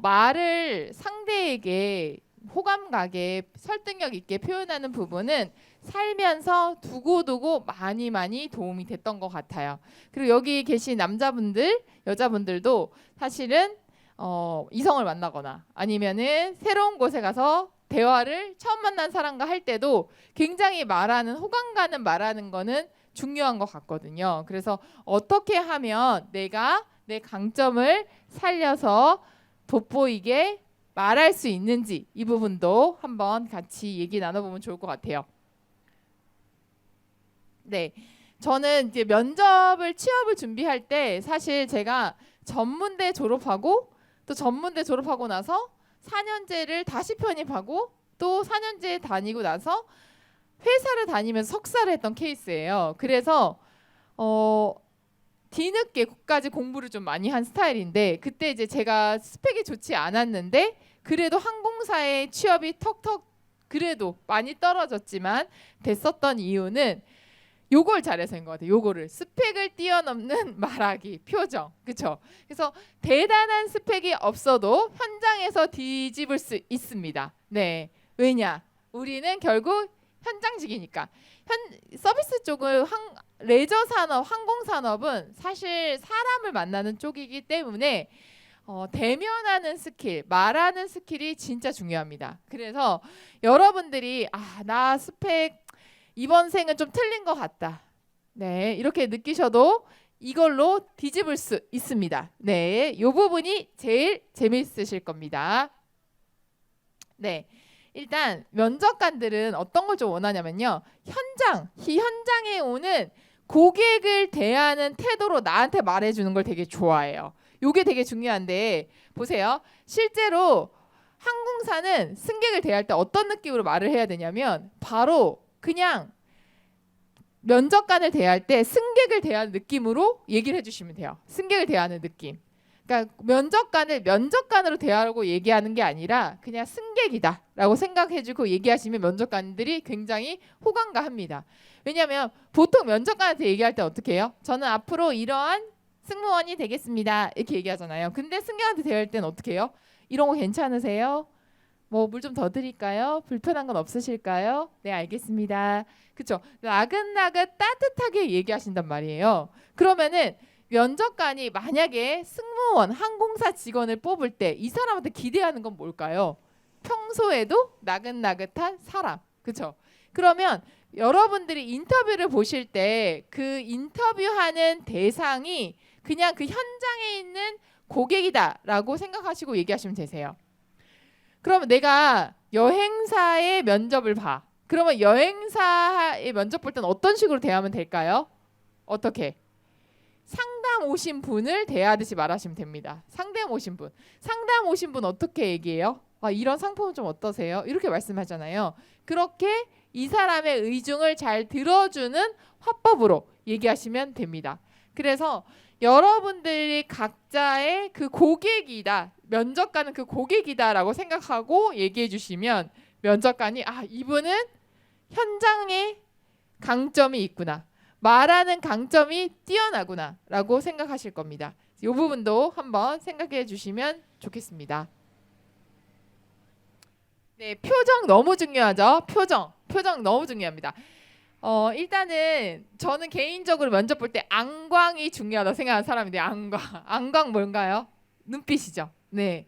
말을 상대에게 호감 가게 설득력 있게 표현하는 부분은 살면서 두고두고 많이 도움이 됐던 것 같아요. 그리고 여기 계신 남자분들, 여자분들도 사실은 이성을 만나거나 아니면은 새로운 곳에 가서 대화를 처음 만난 사람과 할 때도 굉장히 말하는 호감 가는 말하는 거는 중요한 것 같거든요. 그래서 어떻게 하면 내가 내 강점을 살려서 돋보이게 말할 수 있는지 이 부분도 한번 같이 얘기 나눠보면 좋을 것 같아요. 네, 저는 이제 취업을 준비할 때 사실 제가 전문대 졸업하고 또 전문대 졸업하고 나서 4년제를 다시 편입하고 또 4년제 다니고 나서 회사를 다니면서 석사를 했던 케이스예요. 그래서 뒤늦게까지 공부를 좀 많이 한 스타일인데 그때 이제 제가 스펙이 좋지 않았는데 그래도 항공사에 취업이 턱턱 그래도 많이 떨어졌지만 됐었던 이유는 요걸 잘해서인 것 같아요. 요거를 스펙을 뛰어넘는 말하기, 표정, 그렇죠? 그래서 대단한 스펙이 없어도 현장에서 뒤집을 수 있습니다. 네, 왜냐? 우리는 결국 현장직이니까. 서비스 쪽은 레저 산업, 항공 산업은 사실 사람을 만나는 쪽이기 때문에 대면하는 스킬, 말하는 스킬이 진짜 중요합니다. 그래서 여러분들이 나 스펙 이번 생은 좀 틀린 것 같다. 네, 이렇게 느끼셔도 이걸로 뒤집을 수 있습니다. 네, 이 부분이 제일 재미있으실 겁니다. 네. 일단 면접관들은 어떤 걸 좀 원하냐면요. 현장에 오는 고객을 대하는 태도로 나한테 말해주는 걸 되게 좋아해요. 이게 되게 중요한데 보세요. 실제로 항공사는 승객을 대할 때 어떤 느낌으로 말을 해야 되냐면 바로 그냥 면접관을 대할 때 승객을 대하는 느낌으로 얘기를 해주시면 돼요. 승객을 대하는 느낌. 그러니까 면접관으로 대하고 얘기하는 게 아니라 그냥 승객이다라고 생각해주고 얘기하시면 면접관들이 굉장히 호감가합니다. 왜냐하면 보통 면접관한테 얘기할 때 어떻게 해요? 저는 앞으로 이러한 승무원이 되겠습니다. 이렇게 얘기하잖아요. 근데 승객한테 대할 때는 어떻게 해요? 이런 거 괜찮으세요? 뭐 물 좀 더 드릴까요? 불편한 건 없으실까요? 네, 알겠습니다. 그렇죠? 나긋나긋 따뜻하게 얘기하신단 말이에요. 그러면은 면접관이 만약에 승무원, 항공사 직원을 뽑을 때 이 사람한테 기대하는 건 뭘까요? 평소에도 나긋나긋한 사람. 그렇죠? 그러면 여러분들이 인터뷰를 보실 때 그 인터뷰하는 대상이 그냥 그 현장에 있는 고객이다라고 생각하시고 얘기하시면 되세요. 그러면 내가 여행사의 면접을 봐. 그러면 여행사의 면접 볼 때는 어떤 식으로 대하면 될까요? 어떻게? 상담 오신 분을 대하듯이 말하시면 됩니다. 상담 오신 분 어떻게 얘기해요? 이런 상품은 좀 어떠세요? 이렇게 말씀하잖아요. 그렇게 이 사람의 의중을 잘 들어주는 화법으로 얘기하시면 됩니다. 그래서 여러분들이 각자의 그 고객이다, 면접관은 그 고객이다라고 생각하고 얘기해 주시면 면접관이 이분은 현장에 강점이 있구나, 말하는 강점이 뛰어나구나 라고 생각하실 겁니다. 이 부분도 한번 생각해 주시면 좋겠습니다. 네, 표정 너무 중요하죠. 표정 너무 중요합니다. 일단은 저는 개인적으로 면접 볼 때 안광이 중요하다고 생각하는 사람인데 안광 뭔가요? 눈빛이죠. 네.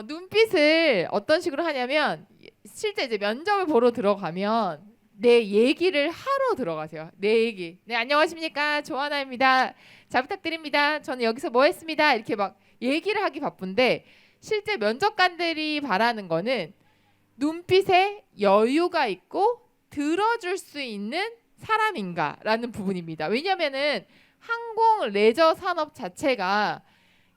눈빛을 어떤 식으로 하냐면 실제 이제 면접을 보러 들어가면 내 얘기를 하러 들어가세요. 내 얘기. 네, 안녕하십니까? 조하나입니다. 잘 부탁드립니다. 저는 여기서 뭐 했습니다. 이렇게 막 얘기를 하기 바쁜데 실제 면접관들이 바라는 거는 눈빛에 여유가 있고 들어줄 수 있는 사람인가라는 부분입니다. 왜냐면은 항공 레저 산업 자체가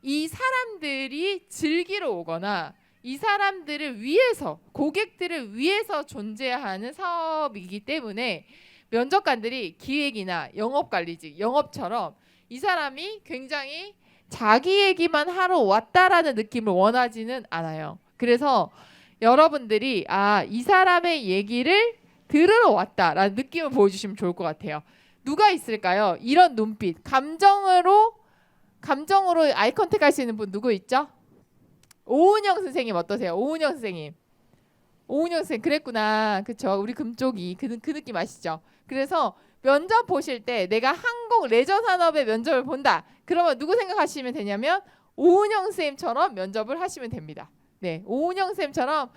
이 사람들이 즐기러 오거나 이 사람들을 위해서, 고객들을 위해서 존재하는 사업이기 때문에 면접관들이 기획이나 영업관리직, 영업처럼 이 사람이 굉장히 자기 얘기만 하러 왔다라는 느낌을 원하지는 않아요. 그래서 여러분들이 이 사람의 얘기를 들으러 왔다라는 느낌을 보여주시면 좋을 것 같아요. 누가 있을까요? 이런 눈빛, 감정으로 아이 컨택 할 수 있는 분 누구 있죠? 오은영 선생님 어떠세요? 오은영 선생님 그랬구나. 그쵸? 우리 금쪽이 그 느낌 아시죠? 그래서 면접 보실 때 내가 항공 레저 산업의 면접을 본다. 그러면 누구 생각하시면 되냐면 오은영 선생님처럼 면접을 하시면 됩니다. 네, 오은영 선생님처럼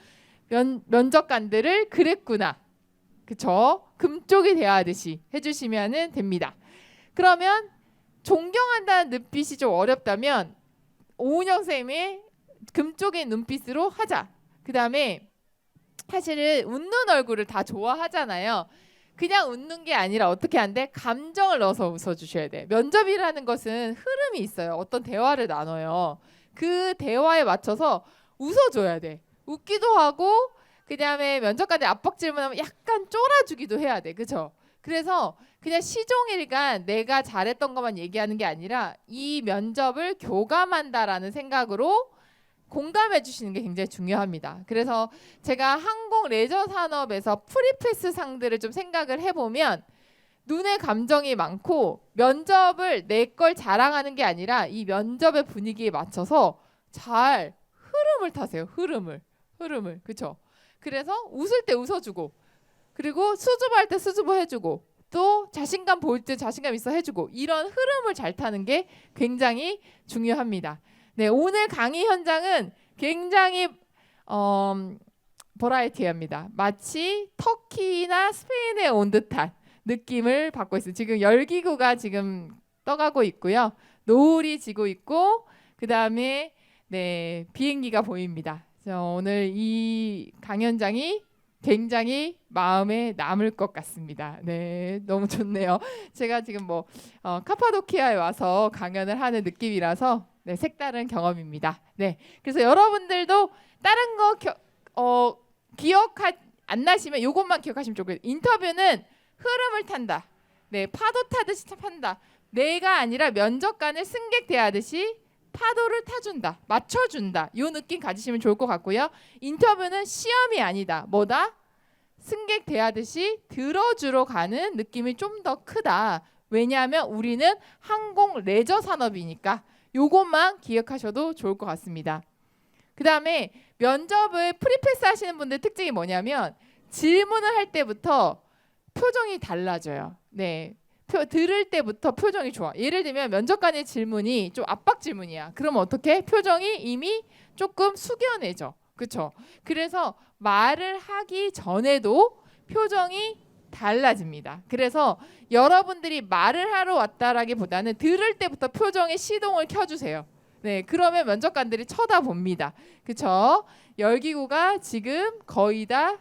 면접관들을 그랬구나. 그쵸? 금쪽이 대하듯이 해주시면 됩니다. 그러면 존경한다는 눈빛이 좀 어렵다면 오은영 선생님의 금쪽의 눈빛으로 하자. 그 다음에 사실은 웃는 얼굴을 다 좋아하잖아요. 그냥 웃는 게 아니라 어떻게 한대? 감정을 넣어서 웃어주셔야 돼. 면접이라는 것은 흐름이 있어요. 어떤 대화를 나눠요. 그 대화에 맞춰서 웃어줘야 돼. 웃기도 하고 그 다음에 면접관들 압박 질문하면 약간 쫄아주기도 해야 돼. 그쵸? 그래서 그냥 시종일관 내가 잘했던 것만 얘기하는 게 아니라 이 면접을 교감한다라는 생각으로 공감해 주시는 게 굉장히 중요합니다. 그래서 제가 항공 레저 산업에서 프리패스 상들을 좀 생각을 해보면 눈에 감정이 많고 면접을 내 걸 자랑하는 게 아니라 이 면접의 분위기에 맞춰서 잘 흐름을 타세요. 흐름을. 그쵸? 그래서 웃을 때 웃어주고 그리고 수줍어할 때 수줍어 해주고 또 자신감 보일 때 자신감 있어 해주고 이런 흐름을 잘 타는 게 굉장히 중요합니다. 네, 오늘 강의 현장은 굉장히 버라이티합니다. 마치 터키나 스페인에 온 듯한 느낌을 받고 있어요. 지금 열기구가 지금 떠가고 있고요. 노을이 지고 있고 그 다음에 네, 비행기가 보입니다. 오늘 이 강연장이 굉장히 마음에 남을 것 같습니다. 네, 너무 좋네요. 제가 지금 카파도키아에 와서 강연을 하는 느낌이라서 네, 색다른 경험입니다. 네, 그래서 여러분들도 다른 거 기억 안 나시면 이것만 기억하시면 좋고요. 인터뷰는 흐름을 탄다. 네, 파도 타듯이 탄다. 내가 아니라 면접관을 승객 대하듯이 파도를 타준다, 맞춰준다. 이 느낌 가지시면 좋을 것 같고요. 인터뷰는 시험이 아니다. 뭐다? 승객 대하듯이 들어주러 가는 느낌이 좀 더 크다. 왜냐하면 우리는 항공 레저 산업이니까 요것만 기억하셔도 좋을 것 같습니다. 그 다음에 면접을 프리패스 하시는 분들 특징이 뭐냐면 질문을 할 때부터 표정이 달라져요. 네. 들을 때부터 표정이 좋아. 예를 들면 면접관의 질문이 좀 압박 질문이야. 그러면 어떻게? 표정이 이미 조금 숙연해져. 그렇죠? 그래서 말을 하기 전에도 표정이 달라집니다. 그래서 여러분들이 말을 하러 왔다라기보다는 들을 때부터 표정의 시동을 켜주세요. 네, 그러면 면접관들이 쳐다봅니다. 그렇죠? 열기구가 지금 거의 다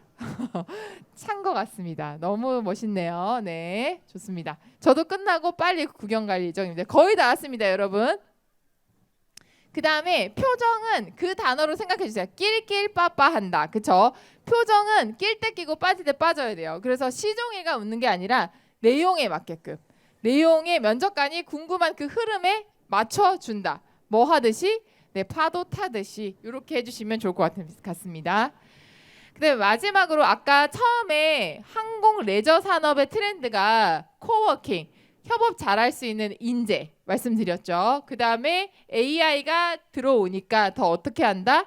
찬 것 같습니다. 너무 멋있네요. 네, 좋습니다. 저도 끝나고 빨리 구경 갈 예정입니다. 거의 다 왔습니다, 여러분. 그 다음에 표정은 그 단어로 생각해 주세요. 낄낄빠빠한다. 그쵸? 표정은 낄 때 끼고 빠질 때 빠져야 돼요. 그래서 시종일관 웃는 게 아니라 내용에 맞게끔. 내용에 면접관이 궁금한 그 흐름에 맞춰준다. 뭐 하듯이? 네, 파도 타듯이 이렇게 해주시면 좋을 것 같습니다. 근데 마지막으로 아까 처음에 항공 레저 산업의 트렌드가 코워킹, 협업 잘할 수 있는 인재 말씀드렸죠. 그 다음에 AI가 들어오니까 더 어떻게 한다?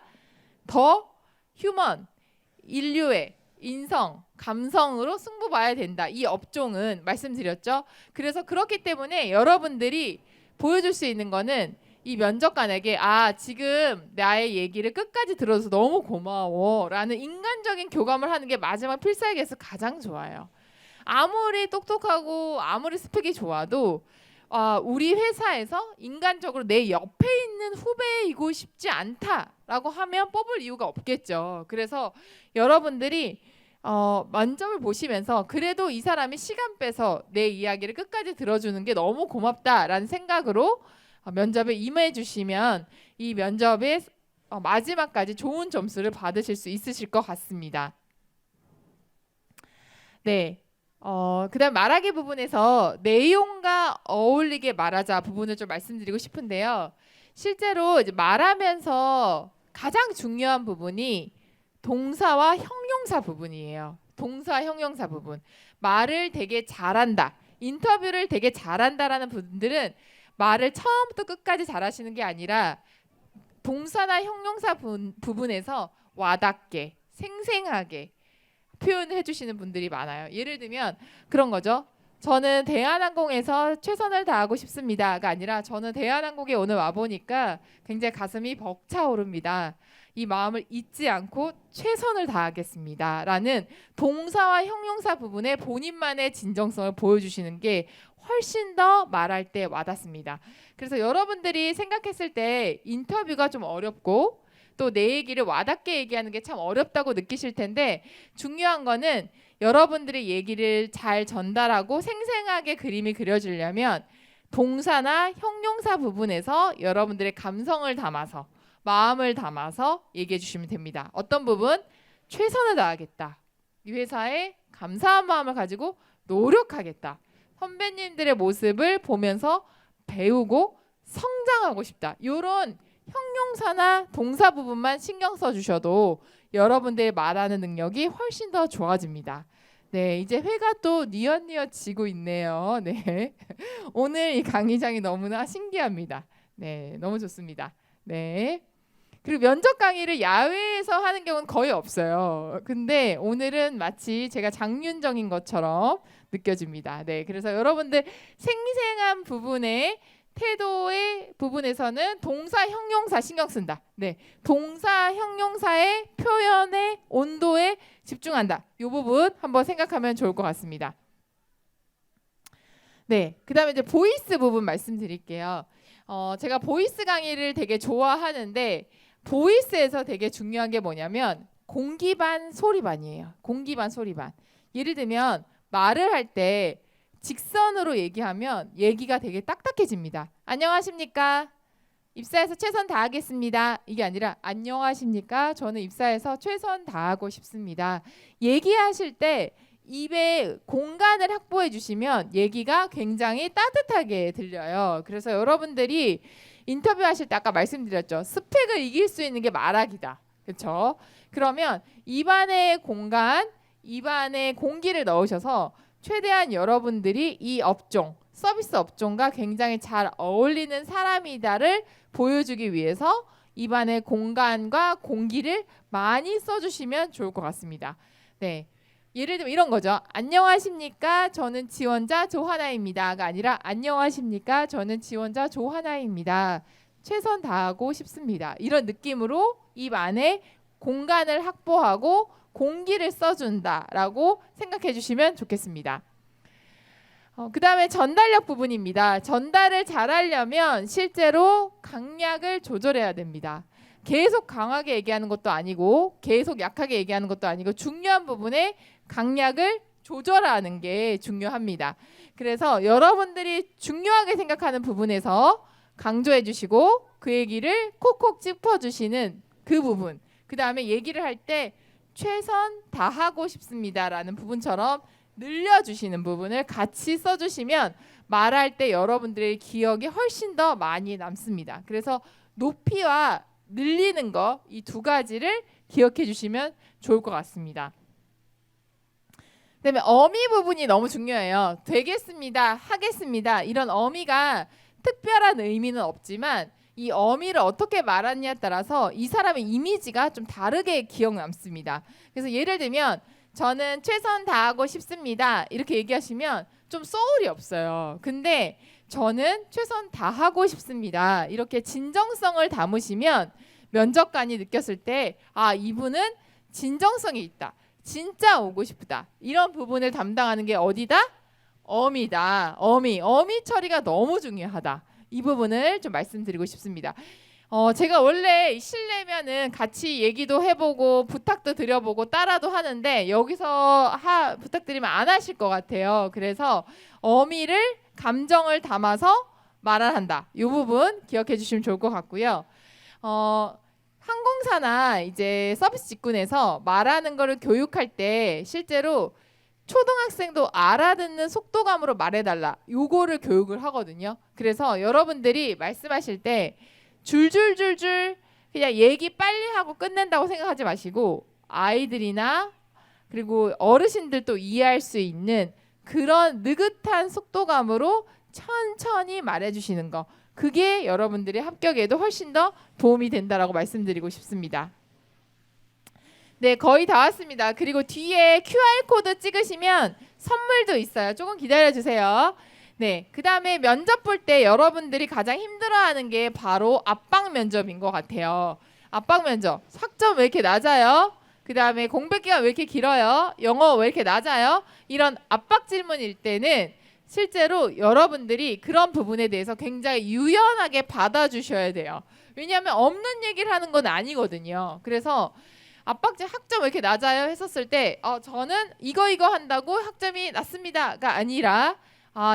더 휴먼, 인류의 인성, 감성으로 승부 봐야 된다. 이 업종은 말씀드렸죠. 그래서 그렇기 때문에 여러분들이 보여줄 수 있는 거는 이 면접관에게 지금 나의 얘기를 끝까지 들어줘서 너무 고마워 라는 인간적인 교감을 하는 게 마지막 필살기에서 가장 좋아요. 아무리 똑똑하고 아무리 스펙이 좋아도 우리 회사에서 인간적으로 내 옆에 있는 후배이고 싶지 않다라고 하면 뽑을 이유가 없겠죠. 그래서 여러분들이 면접을 보시면서 그래도 이 사람이 시간 빼서 내 이야기를 끝까지 들어주는 게 너무 고맙다라는 생각으로 면접에 임해 주시면 이 면접의 마지막까지 좋은 점수를 받으실 수 있으실 것 같습니다. 네. 그다음 말하기 부분에서 내용과 어울리게 말하자 부분을 좀 말씀드리고 싶은데요. 실제로 이제 말하면서 가장 중요한 부분이 동사와 형용사 부분이에요. 동사, 형용사 부분. 말을 되게 잘한다. 인터뷰를 되게 잘한다라는 분들은 말을 처음부터 끝까지 잘하시는 게 아니라 동사나 형용사 부분에서 와닿게, 생생하게 표현을 해주시는 분들이 많아요. 예를 들면 그런 거죠. 저는 대한항공에서 최선을 다하고 싶습니다가 아니라 저는 대한항공에 오늘 와보니까 굉장히 가슴이 벅차오릅니다. 이 마음을 잊지 않고 최선을 다하겠습니다. 라는 동사와 형용사 부분에 본인만의 진정성을 보여주시는 게 훨씬 더 말할 때 와닿습니다. 그래서 여러분들이 생각했을 때 인터뷰가 좀 어렵고 또 내 얘기를 와닿게 얘기하는 게 참 어렵다고 느끼실 텐데 중요한 거는 여러분들의 얘기를 잘 전달하고 생생하게 그림이 그려지려면 동사나 형용사 부분에서 여러분들의 감성을 담아서 마음을 담아서 얘기해 주시면 됩니다. 어떤 부분? 최선을 다하겠다. 이 회사에 감사한 마음을 가지고 노력하겠다. 선배님들의 모습을 보면서 배우고 성장하고 싶다. 이런 형용사나 동사 부분만 신경 써주셔도 여러분들의 말하는 능력이 훨씬 더 좋아집니다. 네, 이제 회가 또 뉘엿뉘엿 지고 있네요. 네, 오늘 이 강의장이 너무나 신기합니다. 네, 너무 좋습니다. 네. 그리고 면접 강의를 야외에서 하는 경우는 거의 없어요. 근데 오늘은 마치 제가 장윤정인 것처럼 느껴집니다. 네, 그래서 여러분들 생생한 부분에 태도의 부분에서는 동사, 형용사 신경 쓴다. 네, 동사, 형용사의 표현의 온도에 집중한다. 이 부분 한번 생각하면 좋을 것 같습니다. 네, 그다음에 이제 보이스 부분 말씀드릴게요. 제가 보이스 강의를 되게 좋아하는데 보이스에서 되게 중요한 게 뭐냐면 공기 반 소리 반이에요. 공기 반 소리 반. 예를 들면 말을 할 때 직선으로 얘기하면 얘기가 되게 딱딱해집니다. 안녕하십니까? 입사해서 최선 다하겠습니다. 이게 아니라 안녕하십니까? 저는 입사해서 최선 다하고 싶습니다. 얘기하실 때 입에 공간을 확보해 주시면 얘기가 굉장히 따뜻하게 들려요. 그래서 여러분들이 인터뷰하실 때 아까 말씀드렸죠. 스펙을 이길 수 있는 게 말하기다. 그렇죠? 그러면 입안에 공간, 입안에 공기를 넣으셔서 최대한 여러분들이 이 업종, 서비스 업종과 굉장히 잘 어울리는 사람이다를 보여주기 위해서 입안에 공간과 공기를 많이 써주시면 좋을 것 같습니다. 네, 예를 들면 이런 거죠. 안녕하십니까? 저는 지원자 조하나입니다가 아니라 안녕하십니까? 저는 지원자 조하나입니다. 최선 다하고 싶습니다. 이런 느낌으로 입 안에 공간을 확보하고 공기를 써준다라고 생각해 주시면 좋겠습니다. 그 다음에 전달력 부분입니다. 전달을 잘하려면 실제로 강약을 조절해야 됩니다. 계속 강하게 얘기하는 것도 아니고 계속 약하게 얘기하는 것도 아니고 중요한 부분에 강약을 조절하는 게 중요합니다. 그래서 여러분들이 중요하게 생각하는 부분에서 강조해 주시고 그 얘기를 콕콕 짚어주시는 그 부분, 그 다음에 얘기를 할 때 최선 다하고 싶습니다라는 부분처럼 늘려주시는 부분을 같이 써주시면 말할 때 여러분들의 기억이 훨씬 더 많이 남습니다. 그래서 높이와 늘리는 거 이 두 가지를 기억해 주시면 좋을 것 같습니다. 그다음에 어미 부분이 너무 중요해요. 되겠습니다, 하겠습니다 이런 어미가 특별한 의미는 없지만 이 어미를 어떻게 말하느냐에 따라서 이 사람의 이미지가 좀 다르게 기억 남습니다. 그래서 예를 들면 저는 최선 다하고 싶습니다 이렇게 얘기하시면 좀 소울이 없어요. 근데 저는 최선 다하고 싶습니다 이렇게 진정성을 담으시면 면접관이 느꼈을 때 아, 이분은 진정성이 있다, 진짜 오고 싶다, 이런 부분을 담당하는 게 어디다? 어미다. 어미 처리가 너무 중요하다. 이 부분을 좀 말씀드리고 싶습니다. 제가 원래 실례면은 같이 얘기도 해보고 부탁도 드려보고 따라도 하는데 여기서 부탁드리면 안 하실 것 같아요. 그래서 어미를 감정을 담아서 말을 한다. 이 부분 기억해 주시면 좋을 것 같고요. 항공사나 이제 서비스 직군에서 말하는 거를 교육할 때 실제로 초등학생도 알아듣는 속도감으로 말해달라. 요거를 교육을 하거든요. 그래서 여러분들이 말씀하실 때 줄줄줄줄 그냥 얘기 빨리 하고 끝낸다고 생각하지 마시고 아이들이나 그리고 어르신들도 이해할 수 있는 그런 느긋한 속도감으로 천천히 말해주시는 거. 그게 여러분들이 합격에도 훨씬 더 도움이 된다라고 말씀드리고 싶습니다. 네, 거의 다 왔습니다. 그리고 뒤에 QR코드 찍으시면 선물도 있어요. 조금 기다려주세요. 네, 그 다음에 면접 볼 때 여러분들이 가장 힘들어하는 게 바로 압박 면접인 것 같아요. 압박 면접, 학점 왜 이렇게 낮아요? 그 다음에 공백 기간 왜 이렇게 길어요? 영어 왜 이렇게 낮아요? 이런 압박 질문일 때는 실제로 여러분들이 그런 부분에 대해서 굉장히 유연하게 받아주셔야 돼요. 왜냐하면 없는 얘기를 하는 건 아니거든요. 그래서 압박질 학점 왜 이렇게 낮아요? 했었을 때 저는 이거 한다고 학점이 낮습니다가 아니라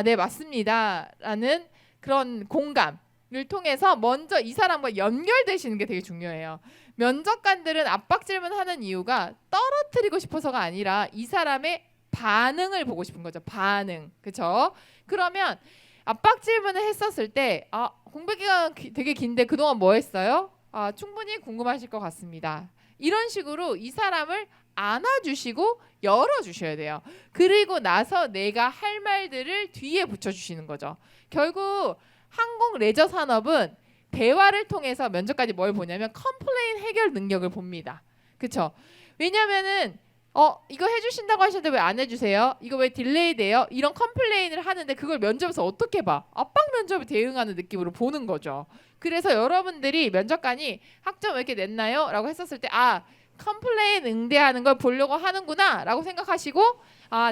네 맞습니다 라는 그런 공감을 통해서 먼저 이 사람과 연결되시는 게 되게 중요해요. 면접관들은 압박 질문하는 이유가 떨어뜨리고 싶어서가 아니라 이 사람의 반응을 보고 싶은 거죠. 반응. 그렇죠? 그러면 압박 질문을 했었을 때 공백 기간 되게 긴데 그동안 뭐 했어요? 충분히 궁금하실 것 같습니다. 이런 식으로 이 사람을 안아주시고 열어주셔야 돼요. 그리고 나서 내가 할 말들을 뒤에 붙여주시는 거죠. 결국 항공 레저 산업은 대화를 통해서 면접까지 뭘 보냐면 컴플레인 해결 능력을 봅니다. 그렇죠? 왜냐면은 이거 해주신다고 하셨는데 왜 안 해주세요? 이거 왜 딜레이 돼요? 이런 컴플레인을 하는데 그걸 면접에서 어떻게 봐? 압박 면접에 대응하는 느낌으로 보는 거죠. 그래서 여러분들이 면접관이 학점 왜 이렇게 냈나요? 라고 했었을 때 컴플레인 응대하는 걸 보려고 하는구나 라고 생각하시고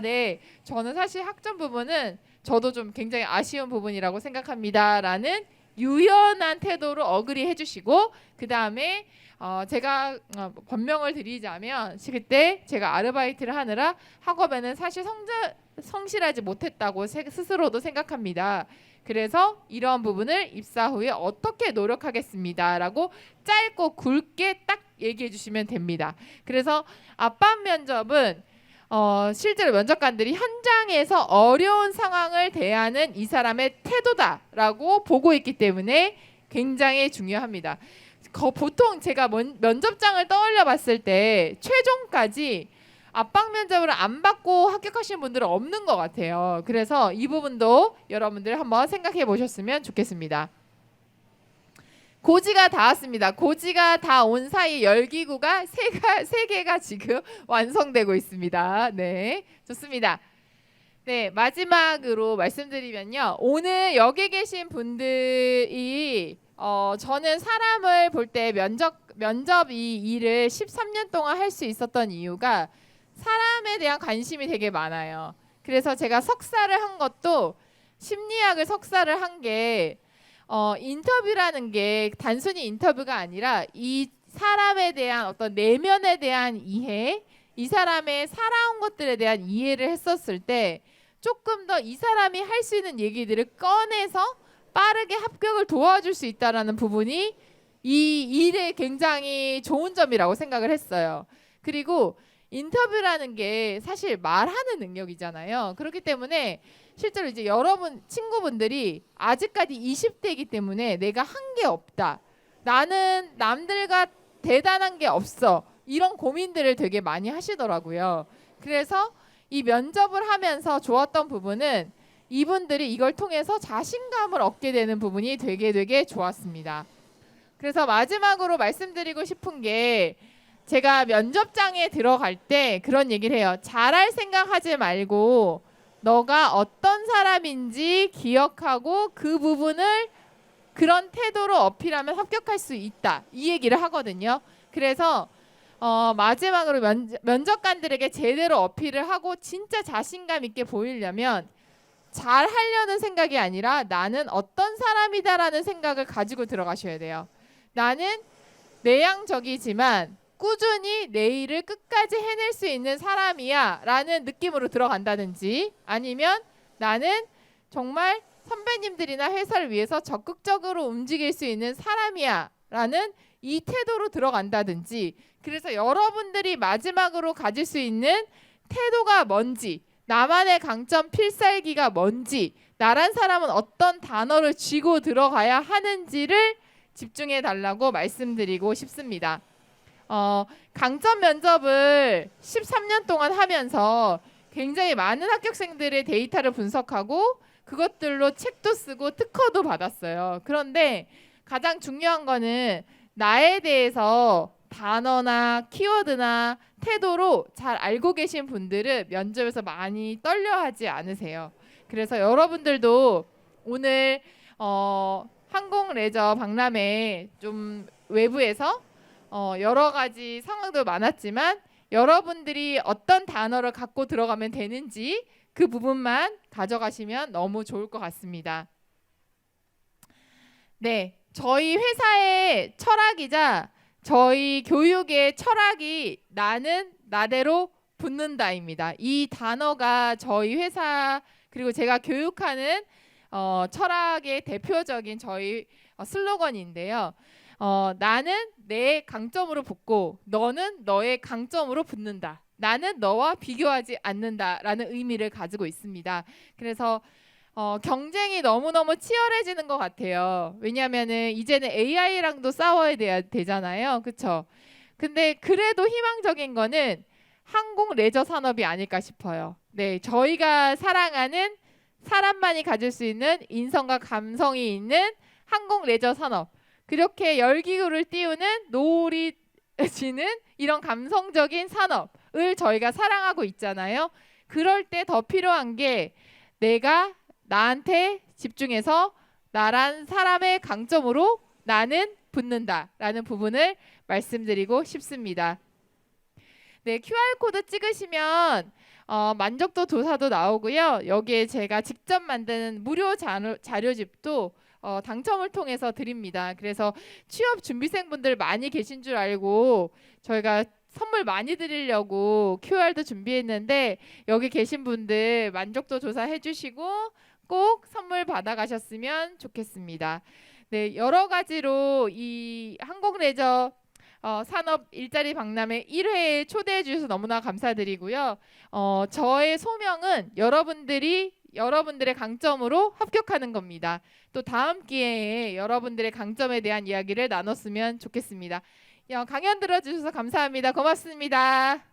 네 저는 사실 학점 부분은 저도 좀 굉장히 아쉬운 부분이라고 생각합니다 라는 유연한 태도로 어그리 해주시고 그 다음에 제가 권명을 드리자면 그때 제가 아르바이트를 하느라 학업에는 사실 성실하지 못했다고 스스로도 생각합니다. 그래서 이러한 부분을 입사 후에 어떻게 노력하겠습니다 라고 짧고 굵게 딱 얘기해 주시면 됩니다. 그래서 압박 면접은 실제로 면접관들이 현장에서 어려운 상황을 대하는 이 사람의 태도다라고 보고 있기 때문에 굉장히 중요합니다. 보통 제가 면접장을 떠올려 봤을 때 최종까지 압박 면접을 안 받고 합격하시는 분들은 없는 것 같아요. 그래서 이 부분도 여러분들 한번 생각해 보셨으면 좋겠습니다. 고지가 다 왔습니다. 고지가 다 온 사이 열기구가 세 개가 지금 완성되고 있습니다. 네, 좋습니다. 네, 마지막으로 말씀드리면요. 오늘 여기 계신 분들이 저는 사람을 볼 때 면접 이 일을 13년 동안 할 수 있었던 이유가 사람에 대한 관심이 되게 많아요. 그래서 제가 석사를 한 것도 심리학을 석사를 한 게 인터뷰라는 게 단순히 인터뷰가 아니라 이 사람에 대한 어떤 내면에 대한 이해, 이 사람의 살아온 것들에 대한 이해를 했었을 때 조금 더 이 사람이 할 수 있는 얘기들을 꺼내서 빠르게 합격을 도와줄 수 있다라는 부분이 이 일의 굉장히 좋은 점이라고 생각을 했어요. 그리고 인터뷰라는 게 사실 말하는 능력이잖아요. 그렇기 때문에 실제로 이제 여러분 친구분들이 아직까지 20대이기 때문에 내가 한 게 없다. 나는 남들과 대단한 게 없어. 이런 고민들을 되게 많이 하시더라고요. 그래서 이 면접을 하면서 좋았던 부분은 이분들이 이걸 통해서 자신감을 얻게 되는 부분이 되게 좋았습니다. 그래서 마지막으로 말씀드리고 싶은 게 제가 면접장에 들어갈 때 그런 얘기를 해요. 잘할 생각하지 말고 너가 어떤 사람인지 기억하고 그 부분을 그런 태도로 어필하면 합격할 수 있다. 이 얘기를 하거든요. 그래서 마지막으로 면접관들에게 제대로 어필을 하고 진짜 자신감 있게 보이려면 잘 하려는 생각이 아니라 나는 어떤 사람이다라는 생각을 가지고 들어가셔야 돼요. 나는 내향적이지만 꾸준히 내 일을 끝까지 해낼 수 있는 사람이야 라는 느낌으로 들어간다든지 아니면 나는 정말 선배님들이나 회사를 위해서 적극적으로 움직일 수 있는 사람이야 라는 이 태도로 들어간다든지, 그래서 여러분들이 마지막으로 가질 수 있는 태도가 뭔지, 나만의 강점 필살기가 뭔지, 나란 사람은 어떤 단어를 쥐고 들어가야 하는지를 집중해 달라고 말씀드리고 싶습니다. 강점 면접을 13년 동안 하면서 굉장히 많은 합격생들의 데이터를 분석하고 그것들로 책도 쓰고 특허도 받았어요. 그런데 가장 중요한 거는 나에 대해서 단어나 키워드나 태도로 잘 알고 계신 분들은 면접에서 많이 떨려하지 않으세요. 그래서 여러분들도 오늘 항공레저 박람회 좀 외부에서 여러 가지 상황도 많았지만 여러분들이 어떤 단어를 갖고 들어가면 되는지 그 부분만 가져가시면 너무 좋을 것 같습니다. 네, 저희 회사의 철학이자 저희 교육의 철학이 나는 나대로 붙는다입니다. 이 단어가 저희 회사 그리고 제가 교육하는 철학의 대표적인 저희 슬로건인데요. 나는 내 강점으로 붙고 너는 너의 강점으로 붙는다. 나는 너와 비교하지 않는다라는 의미를 가지고 있습니다. 그래서 경쟁이 너무너무 치열해지는 것 같아요. 왜냐하면은 이제는 AI랑도 싸워야 되잖아요. 그렇죠? 근데 그래도 희망적인 거는 항공 레저 산업이 아닐까 싶어요. 네, 저희가 사랑하는 사람만이 가질 수 있는 인성과 감성이 있는 항공 레저 산업. 그렇게 열기구를 띄우는 노을이 지는 이런 감성적인 산업을 저희가 사랑하고 있잖아요. 그럴 때 더 필요한 게 내가 나한테 집중해서 나란 사람의 강점으로 나는 붙는다라는 부분을 말씀드리고 싶습니다. 네, QR코드 찍으시면 만족도 조사도 나오고요. 여기에 제가 직접 만든 무료 자료집도 당첨을 통해서 드립니다. 그래서 취업 준비생분들 많이 계신 줄 알고 저희가 선물 많이 드리려고 QR도 준비했는데 여기 계신 분들 만족도 조사해 주시고 꼭 선물 받아가셨으면 좋겠습니다. 네, 여러 가지로 이 항공레저 산업 일자리 박람회 1회에 초대해 주셔서 너무나 감사드리고요. 저의 소명은 여러분들의 강점으로 합격하는 겁니다. 또 다음 기회에 여러분들의 강점에 대한 이야기를 나눴으면 좋겠습니다. 강연 들어주셔서 감사합니다. 고맙습니다.